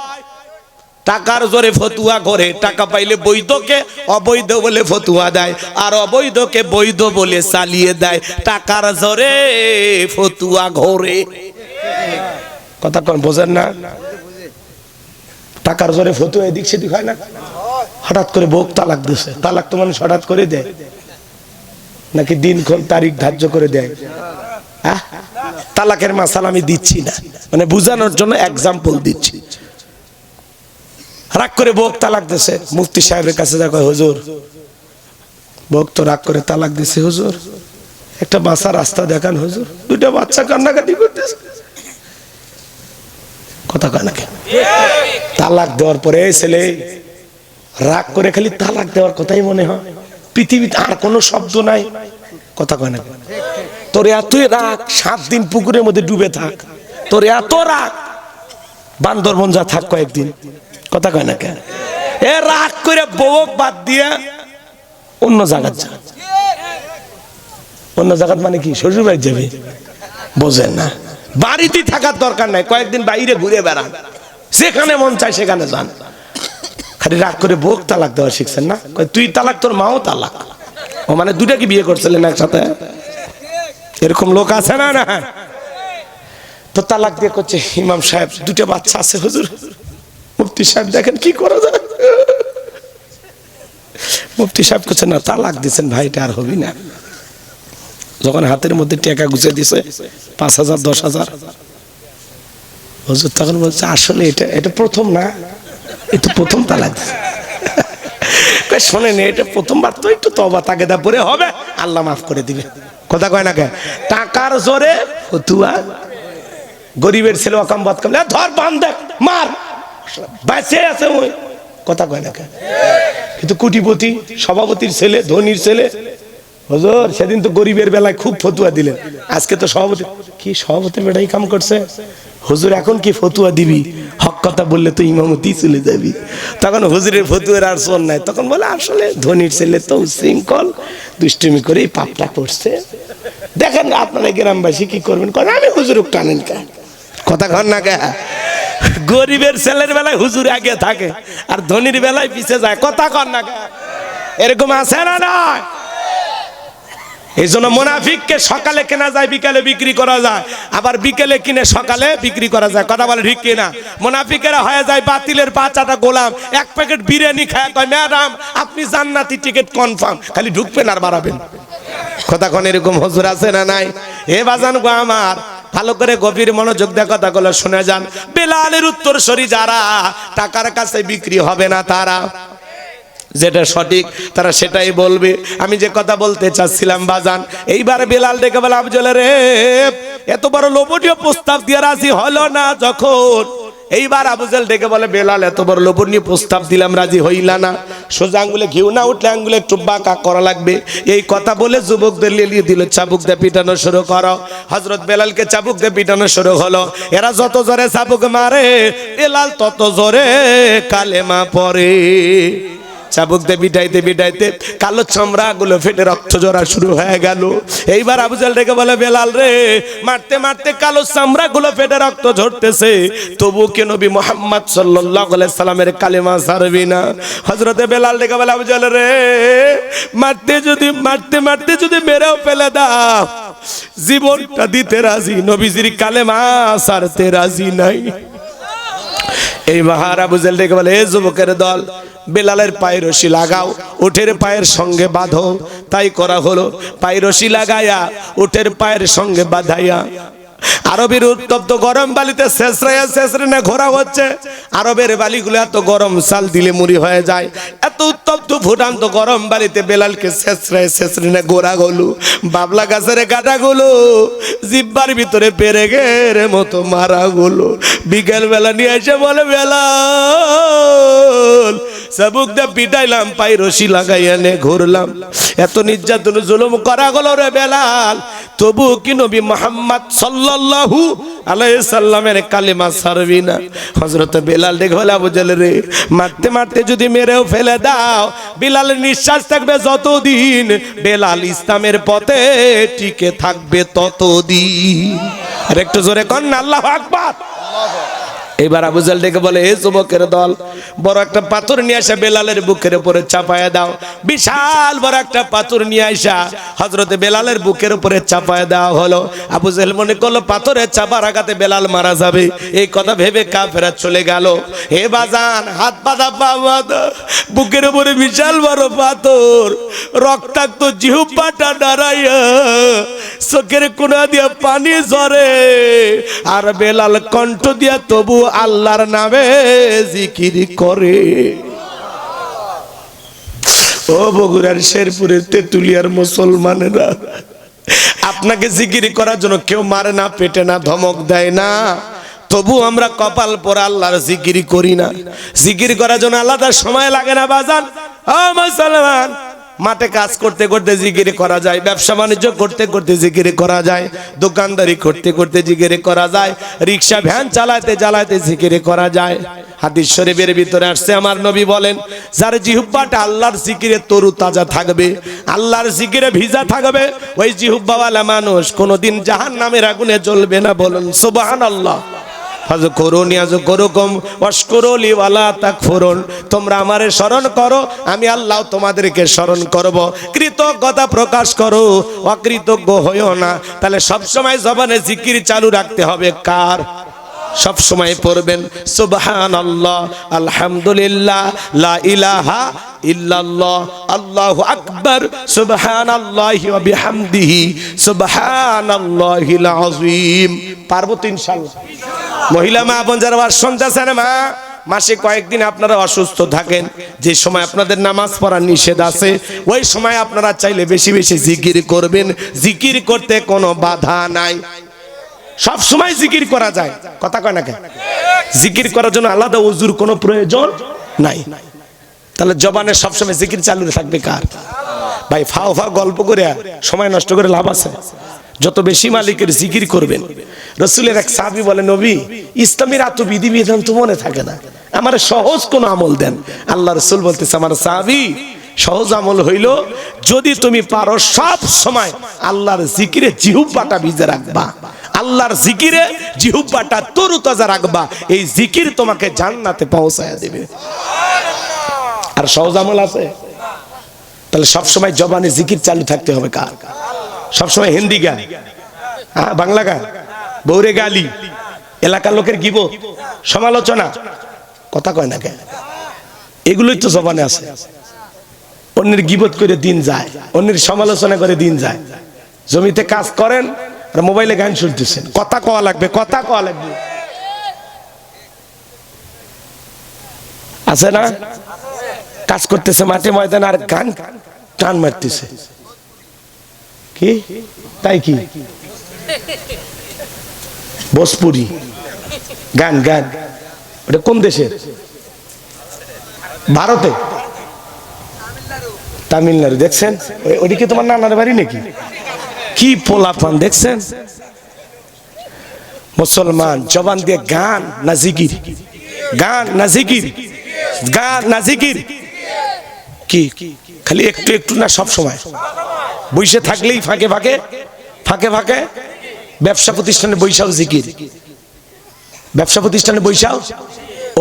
টাকার জোরে ফতুয়া করে, টাকা পাইলে বৈধকে অবৈধ বলে ফতুয়া দেয়, আর অবৈধকে বৈধ বলে চালিয়ে দেয়, টাকার জোরে ফতুয়া ঘোরে। কথা কোন বোঝেন না? টাকার জোরে ফতুয়া এদিক সেদিক হয় না। হঠাৎ করে বউ তালাক দিছে, তালাক তো মানুষ হঠাৎ করে দেয় নাকি দিনক্ষণ তারিখ ধার্য করে দেয়? তালাকের মাসালা আমি দিচ্ছি না, মানে বুঝানোর জন্য এক্সাম্পল দিচ্ছি। রাগ করে বউ তালাক দিছে, মুফতি সাহেবের কাছে যা কয়, হুজুর বউ তো রাগ করে তালাক দিছে, হুজুর একটা বাঁচা রাস্তা দেখান, হুজুর দুইটা বাচ্চা কান্নাকাটি করতেছে। কথা কয় না কেন? তালাক দেওয়ার পরে ছেলে রাগ করে খালি তালাক দেওয়ার কথাই মনে হয়, পৃথিবীতে আর কোনো শব্দ নাই। কথা কয় না? তোর এতই রাগ, 7 দিন পুকুরের মধ্যে ডুবে থাক, তোর এত রাগ বান্দরবন যা থাক কয়েকদিন। কথা কয় না কেন? এ রাগ করে বউ বাদ দিয়ে অন্য জায়গায় যা। অন্য জায়গায় মানে কি, শ্বশুর বাড়ি যাবে? বোঝেন না, বাড়িতে থাকার দরকার নাই, কয়েকদিন বাইরে ঘুরে বেড়ান, সেখানে মন চায় সেখানে যান। খালি রাগ করে বউ তালাক দেওয়া শিখছেন না? তুই তালাক, তোর মাও তালাক। ও মানে দুটা কি বিয়ে করছিলেন একসাথে? এরকম লোক আছে না? না তো তালাক দিয়ে করছে, ইমাম সাহেব দুটো বাচ্চা আছে হুজুর, মুফতি সাহেব দেখেন কি করা যায়। মুফতি সাহেব করছে, না তালাক দিচ্ছেন ভাই, এটা আর হবি না। যখন হাতের মধ্যে টাকা গুছে দিছে 5,000 10,000, হুজুর তখন বলছে, আসলে এটা প্রথম না, এটা প্রথম তালাক। শোনেন, এটা প্রথমবার তো একটু তওবা তাকেদা পরে হবে, আল্লাহ মাফ করে দিবে। কথা কয় না কেন? টাকার জোরে ফতুয়া, গরিবের ছেলে অকাম বদকাম, ধর বান্ধে মার, বেঁচে আছে ওই। কথা কয় না কেন? কিন্তু কোটিপতি সভাপতির ছেলে, ধনির ছেলে, হুজুর সেদিন তো গরিবের বেলায় খুব ফতুয়া দিলেন, আজকে তো সভাপতি কি সভাপতির বেটাই কাম করছে। হুজুর এখন কি ফতুয়া দিবি? হক কথা বললে তো ইমামতি চলে যাবি। তখন হুজুরের ফতুয়ার আর শোন নাই, তখন বলে আসলে ধনির ছেলে তো শৃঙ্খল, দুষ্টুমি করে পাপটা করছে। দেখেন আপনারা গ্রামবাসী কি করবেন, আমি হুজুর টানেন কে? কথা কন না কে? গরিবের ছেলের বেলায় হুজুর আগে থাকে আর ধনির বেলায় পিছে যায়। কথা কন না কে? এরকম আছে না? নয়। এই জন্য মুনাফিককে সকালে কেনা যায়, বিকালে বিক্রি করা যায়, আবার বিকেলে কিনে সকালে বিক্রি করা যায়। কথা বলে ঠিক কিনা? মুনাফিকেরা হয়ে যায় বাতিলের 5টা গোলাম, 1 প্যাকেট বিরিয়ানি খায়, কয় ম্যাডাম আপনি জান্নাতি টিকিট কনফার্ম, খালি ঢুকবেন আর বাড়াবেন। কথা কোন এরকম হুজুর আছে না নাই? এ বাজান গো আমার, ভালো করে গভীর মনোযোগ দিয়ে কথাগুলো শুনে যান। বেলালের উত্তরসূরি যারা, টাকার কাছে বিক্রি হবে না তারা। যেটা সঠিক তারা সেটাই বলবে। আমি যে কথা বলতে চাচ্ছিলাম বাজান, এইবার বেলাল ডেকে বলে আফজল রে, এত বড় লোভনীয় প্রস্তাব দিয়ে রাজি হলো না যখন, এইবার আবু জেহেল ডেকে বলে বেলাল এত বড় লোভনীয় প্রস্তাব দিলাম রাজি হইলা না, সোজা আঙ্গুলে ঘিউ না উঠলে আঙ্গুলে একটু বাঁকা করা লাগবে। এই কথা বলে যুবকদের লেলিয়ে দিল, চাবুক দিয়ে পিটানো শুরু করো। হযরত বেলালকে চাবুক দিয়ে পিটানো শুরু হলো। এরা যত জোরে চাবুক মারে বেলাল তত জোরে কালেমা পড়ে। চাবুক দিয়ে পিটাইতে পিটাইতে কালো চামড়া গুলো ফেটে রক্ত ঝরা শুরু হয়ে গেল। এইবার আবু জেহেল ডেকে বলে বেলাল রে, মারতে মারতে কালো চামড়া গুলো ফেটে রক্ত ঝরতেছে, তবু কে নবী মুহাম্মদ সাল্লাল্লাহু আলাইহি সাল্লামের কালেমা ছাড়বি না? হযরতে বেলাল ডেকে বলে আবু জেহেল রে, মারতে মারতে যদি মেরেও ফেলে দাও, জীবনটা দিতে রাজি, নবীজির কালেমা ছাড়তে রাজি নাই। এইবার আবু জেহেল ডেকে বলে, এ যুবকের দল, বেলালের পায়ে রশি লাগাও, উটের পায়ের সঙ্গে বাঁধো। তাই করা হলো। পায়ে রশি লাগাইয়া উটের পায়ের সঙ্গে বাঁধাইয়া আরবের উত্তপ্ত গরম বালিতে শেষরে ঘোরা হচ্ছে। আরবের বালিগুলো এত গরম, চাল দিলে মুড়ি হয়ে যায়। এত উত্তপ্ত ফুটান্ত গরম বালিতে বেলালকে শেষরে ঘোরা গলু, বাবলা গাছের কাটা গুলো জিব্বার ভিতরে পেরেকের মতো মারা গুলো। বিকেল বেলা নিয়ে এসে বলে বেলাল, চাবুক দিয়ে পিটাইলাম, পায়ে রশি লাগাইয়া নে ঘুরলাম, এত নির্যাতন জুলুম করা গেল রে বেলাল, তবু কি নবী মুহাম্মদ সাল্লাল্লাহু আলাইহি সাল্লামের কালেমা ছাড়বি না? হযরত বেলাল ডেকে বলে আবু জেহেল রে, মারতে মারতে যদি মেরেও ফেলে দাও, বেলালের নিঃশ্বাস থাকবে যতদিন, বেলাল ইসলামের পথে টিকে থাকবে ততদিন। আর একটু জোরে কর না আল্লাহু আকবার। এবার আবু জেহেল ডেকে বলে, এ যুবকের দল, বড় একটা পাথর নিয়ে আসা বেলালের বুকের উপরে চাপায়া দাও। বিশাল বড় একটা পাথর নিয়ে আসা হযরতে বেলালের বুকের উপরে চাপায়া দেওয়া হলো। আবু জেহেল মনে করলো পাথরের চাপার আঘাতে বেলাল মারা যাবে, এই কথা ভেবে কাফেররা চলে গেল। হে বাজান, হাত বাঁধা পা বাঁধা, বুকের উপরে বিশাল বড় পাথর, রক্তাক্ত জিহ্বাটা দাঁড়াইয়া চোখের কোনা দিয়া পানি ঝরে, আর বেলাল কণ্ঠ দিয়া তবু আল্লাহর নামে জিকির করে। ও বগুড়ার শেরপুরের তেতুলিয়ার মুসলমানেরা, আপনাকে জিকির করার জন্য কেউ মারে না, পেটে না, ধমক দেয় না, তবু আমরা কপাল পরে আল্লাহর জিকির করি না। জিকির করার জন্য আলাদা সময় লাগে না বাজান। ও মুসলমান, মাঠে কাজ করতে করতে জিকির করা যায়, ব্যবসা বাণিজ্য করতে করতে জিকির করা যায়, দোকানদারি করতে করতে জিকির করা যায়, রিক্সা ভ্যান চালাতে চালাতে জিকির করা যায়। হাদিস শরীফের ভিতরে আসছে, আমার নবী বলেন, যার জিহ্বাটা আল্লাহর জিকিরে তরু তাজা থাকবে, আল্লাহর জিকিরে ভিজা থাকবে, ওই জিহ্বাওয়ালা মানুষ কোনোদিন জাহান্নামের আগুনে জ্বলবে না। বলুন সুবহানাল্লাহ। তোমরা আমারে স্মরণ করো, আমি আল্লাহ তোমাদেরকে স্মরণ করব। কৃতজ্ঞতা প্রকাশ করো, অকৃতজ্ঞ হইও না। তাহলে সবসময় জবানে জিকির চালু রাখতে হবে কার? সব সময় পড়বেন সুবহানাল্লাহ, আলহামদুলিল্লাহ, লা ইলাহা ইল্লাল্লাহ, আল্লাহু আকবার, সুবহানাল্লাহি ওয়া বিহামদিহি, সুবহানাল্লাহিল আযীম। পারবো তো ইনশাআল্লাহ? মহিলা মা বোন যারা শুনতেছেন, মা মাসে কয়েকদিন আপনারা অসুস্থ থাকেন, যে সময় আপনাদের নামাজ পড়া নিষেধ আছে, ওই সময় আপনারা চাইলে বেশি বেশি জিকির করবেন। জিকির করতে কোনো বাধা নাই, সব সময় জিকির করা যায়। কথা কয় না কেন? জিকির করার জন্য আলাদা ওযুর কোনো প্রয়োজন নাই। তাহলে জবানে সবসময় জিকির চালু থাকবে কার? ভাই ফাও ফাও গল্প করে সময় নষ্ট করে লাভ আছে? যত বেশি মালিকের জিকির করবেন। রাসূলের এক সাহাবী বলে, নবী, ইসলামের এত বিধিবিধান তো মনে থাকে না, আমার সহজ কোন আমল দেন। আল্লাহ রাসূল বলতেছে, আমার সাহাবী, সহজ আমল হইল, যদি তুমি পারো সব সময় আল্লাহর জিকিরে জিহ্বাটা ভিজে রাখবা, আল্লাহর জিকিরে জিহ্বাটা তরুতাজা রাখবা, এই জিকির তোমাকে জান্নাতে পৌঁছায় দেবে। আর সহজ আমল আছে? তাহলে সব সময় জবানে জিকির চালু থাকতে হবে কার? সবসময় হিন্দি গান, বাংলা গান, বউরে গালি, এলাকার লোকের গিবত, সমালোচনা, কথা কয় না কেন? এগুলোই তো জবানে আছে। অন্যের গিবত করে দিন যায়, অন্যের সমালোচনা করে দিন যায়। জমিতে কাজ করেন আর মোবাইলে গান শুনতেছেন, কথা কওয়া লাগবে, কথা কওয়া লাগবে, আছে না? কাজ করতেছে মাঠে ময়দানে আর গান টান মারতেছে। কি তাই কি ভোজপুরি গান গান ওটা কোন দেশের? ভারতে, তামিলনাড়ু। দেখছেন ওইদিকে তোমার নানার বাড়ি নাকি? কি পোলাপান দেখছেন? মুসলমান জবান দিয়ে গান না জিকির, গান না জিকির, গান না জিকির, কি খালি একটু একটু না সব সময় বইসে থাকলেই ফাঁকে ফাঁকে ফাঁকে ফাঁকে ব্যবসা প্রতিষ্ঠানে বৈশাও জিকির, ব্যবসা প্রতিষ্ঠানে বৈশাও,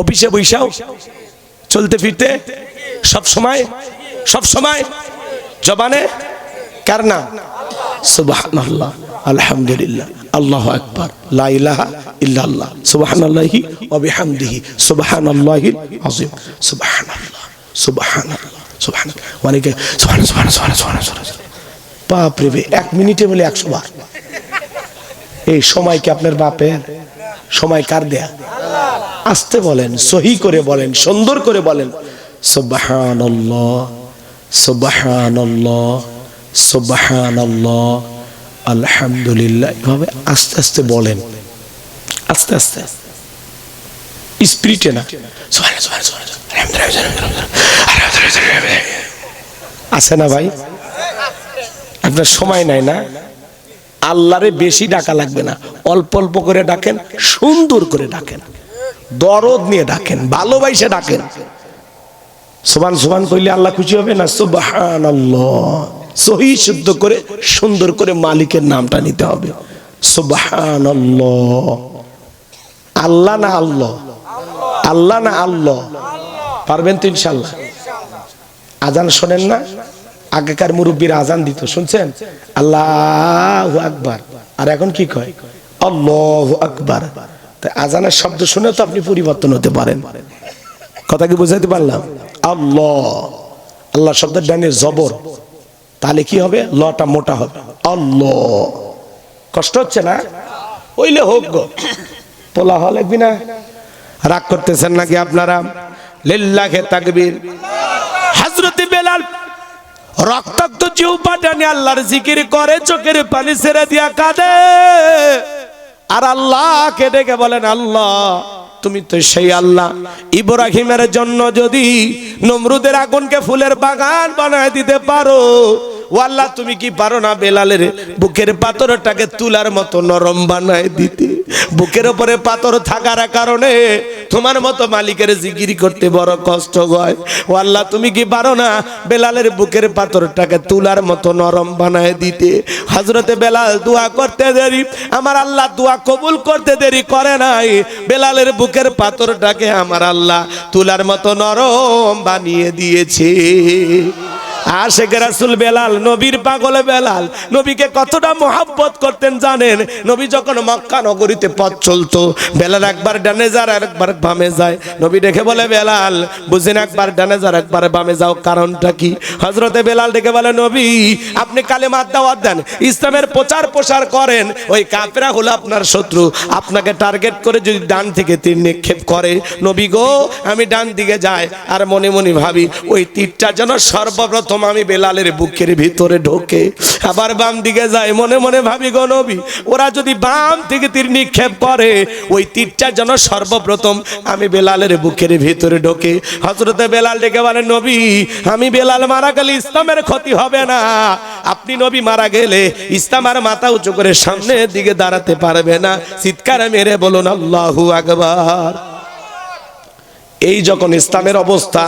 অফিসে বৈশাও, চলতে ফিরতে সব সময়, সব সময় জবানে কার নাম? সুবহানাল্লাহ, আলহামদুলিল্লাহ, আল্লাহু আকবার, লা ইলাহা ইল্লাল্লাহ, সুবহানাল্লাহি ওয়া বিহামদিহি, সুবহানাল্লাহিল আযীম, সুবহানাল্লাহ, সুবহানাল্লাহ, সুবহানাল্লাহ, ওয়ালাইকা সুবহানাল্লাহ। বাপ রে, 1 মিনিটে বলে 100 বার। এই সময় কি আপনার বাপের? সময় কার দেয়া? আস্তে বলেন, সহি করে বলেন, সুন্দর করে বলেন, সুবহানাল্লাহ, সুবহানাল্লাহ, সুবহানাল্লাহ, আলহামদুলিল্লাহ। এভাবে আস্তে আস্তে বলেন, আস্তে আস্তে, স্পিরিটে না। আছে না ভাই? আপনার সময় নাই না? আল্লাহরে বেশি ডাকা লাগবে না, অল্প অল্প করে ডাকেন, সুন্দর করে ডাকেন, দরদ নিয়ে ডাকেন, ভালোবাসে ডাকেন। সুবহান সুবহান কইলে আল্লাহ খুশি হবে না? সুবহানাল্লাহ, সহি শুদ্ধ করে সুন্দর করে মালিকের নামটা নিতে হবে। সুবহানাল্লাহ। আল্লাহ না আল্লাহ? আল্লাহ না আল্লাহ? পারবেন তো ইনশাআল্লাহ? আজান শোনেন না? আগেকার মুরব্বীরা আজান দিত, শুনছেন? আল্লাহু আকবার। আর এখন কি কয়? আল্লাহু আকবার। তাই আজানের শব্দ শুনে তো আপনি পরিবর্তন হতে পারেন। কথা কি বুঝাইতে পারলাম? আল্লাহ, আল্লাহ শব্দের ডানে জবর, তাহলে কি হবে? লটা মোটা হবে। আল্লাহ। কষ্ট হচ্ছে না? ওইলে হোক গো, পোলা হওয়া লাগবি না। রাগ করতেছেন নাকি আপনারা? লিল্লাহি তাকবীর। হযরত বেলাল রক্তাক্ত জিহ্বাটা নিয়ে আল্লাহর জিকির করে, চোখের পানি ছেড়ে দিয়া কাঁদে, আর আল্লাহকে ডেকে বলেন, আল্লাহ তুমি তো সেই আল্লাহ, ইব্রাহিমের জন্য যদি নমরুদের আগুনকে ফুলের বাগান বানায় দিতে পারো, ও আল্লাহ তুমি কি পারো না বেলালের বুকের পাথরটাকে তুলার মতো নরম বানায় দিতে? বুকের উপরে পাথর থাকার কারণে তোমার মতো মালিকের জিকির করতে বড় কষ্ট হয়। ও আল্লাহ তুমি কি পারো না বেলালের বুকের পাথরটাকে তুলার মতো নরম বানায় দিতে? হযরতে বেলাল দোয়া করতে দেরি, আমার আল্লাহ দোয়া কবুল করতে দেরি করে নাই। বেলালের বুকের পাথরটাকে আমার আল্লাহ তুলার মতো নরম বানিয়ে দিয়েছে। আশিক রাসূল বেলাল, নবীর পাগল বেলাল, নবীকে কতটা মহব্বত করতেন জানেন? নবী যখন মক্কা নগরীতে পথ চলতো, বেলাল একবার ডানে যায় আর একবার বামে যায়। নবী দেখে বলে, বেলাল বুঝেন, একবার ডানে যায় একবার বামে যাও, কারণটা কি? হযরতে বেলাল দেখে বলে, নবী আপনি কালেমার দাওয়াত দেন, ইসলামের প্রচার প্রসার করেন, ওই কাফেররা হলো আপনার শত্রু, আপনাকে টার্গেট করে যদি ডান থেকে তীর নিক্ষেপ করে, নবী গো আমি ডান দিকে যাই আর মনে মনে ভাবি ওই তীরটা যেন সর্বপ্রথম আমি বেলালের বুকের ভিতরে ঢোকে, আবার বাম দিকে যায়, মনে মনে ভাবি গো নবী ওরা যদি বাম থেকে তীর নিক্ষেপ করে, ওই তীরটা যেন সর্বপ্রথম আমি বেলালের বুকের ভিতরে ঢোকে। হযরতে বেলাল ডেকে বলেন, নবী আমি বেলাল মারা গেলে ইসলামের ক্ষতি হবে না, আপনি নবী মারা গেলে ইসলাম আর মাথা উঁচু করে সামনের দিকে দাঁড়াতে পারবে না। চিৎকার মেরে বলুন আল্লাহু আকবার। এই যখন ইসলামের অবস্থা,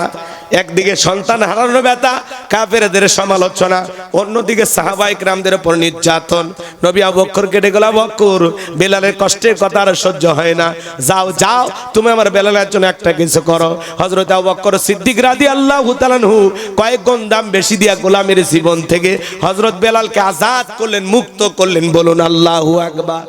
একদিকে সন্তান হারানো ব্যথা, কাফেরদের সমালোচনা, অন্যদিকে সাহাবায়ে কেরামদের উপর নির্যাতন। নবী আবু বকরকে ডেকে বললেন, আবু বকর বেলালের কষ্টের কথা আর সহ্য হয় না, যাও যাও তুমি আমার বেলালের জন্য একটা কিছু করো। হযরত আবু বকর সিদ্দিক রাদিয়াল্লাহু তাআলা আনহু কয়েক গুণ দাম বেশি দিয়া গোলামের জীবন থেকে হযরত বেলালকে আজাদ করলেন, মুক্ত করলেন। বলুন আল্লাহু আকবার।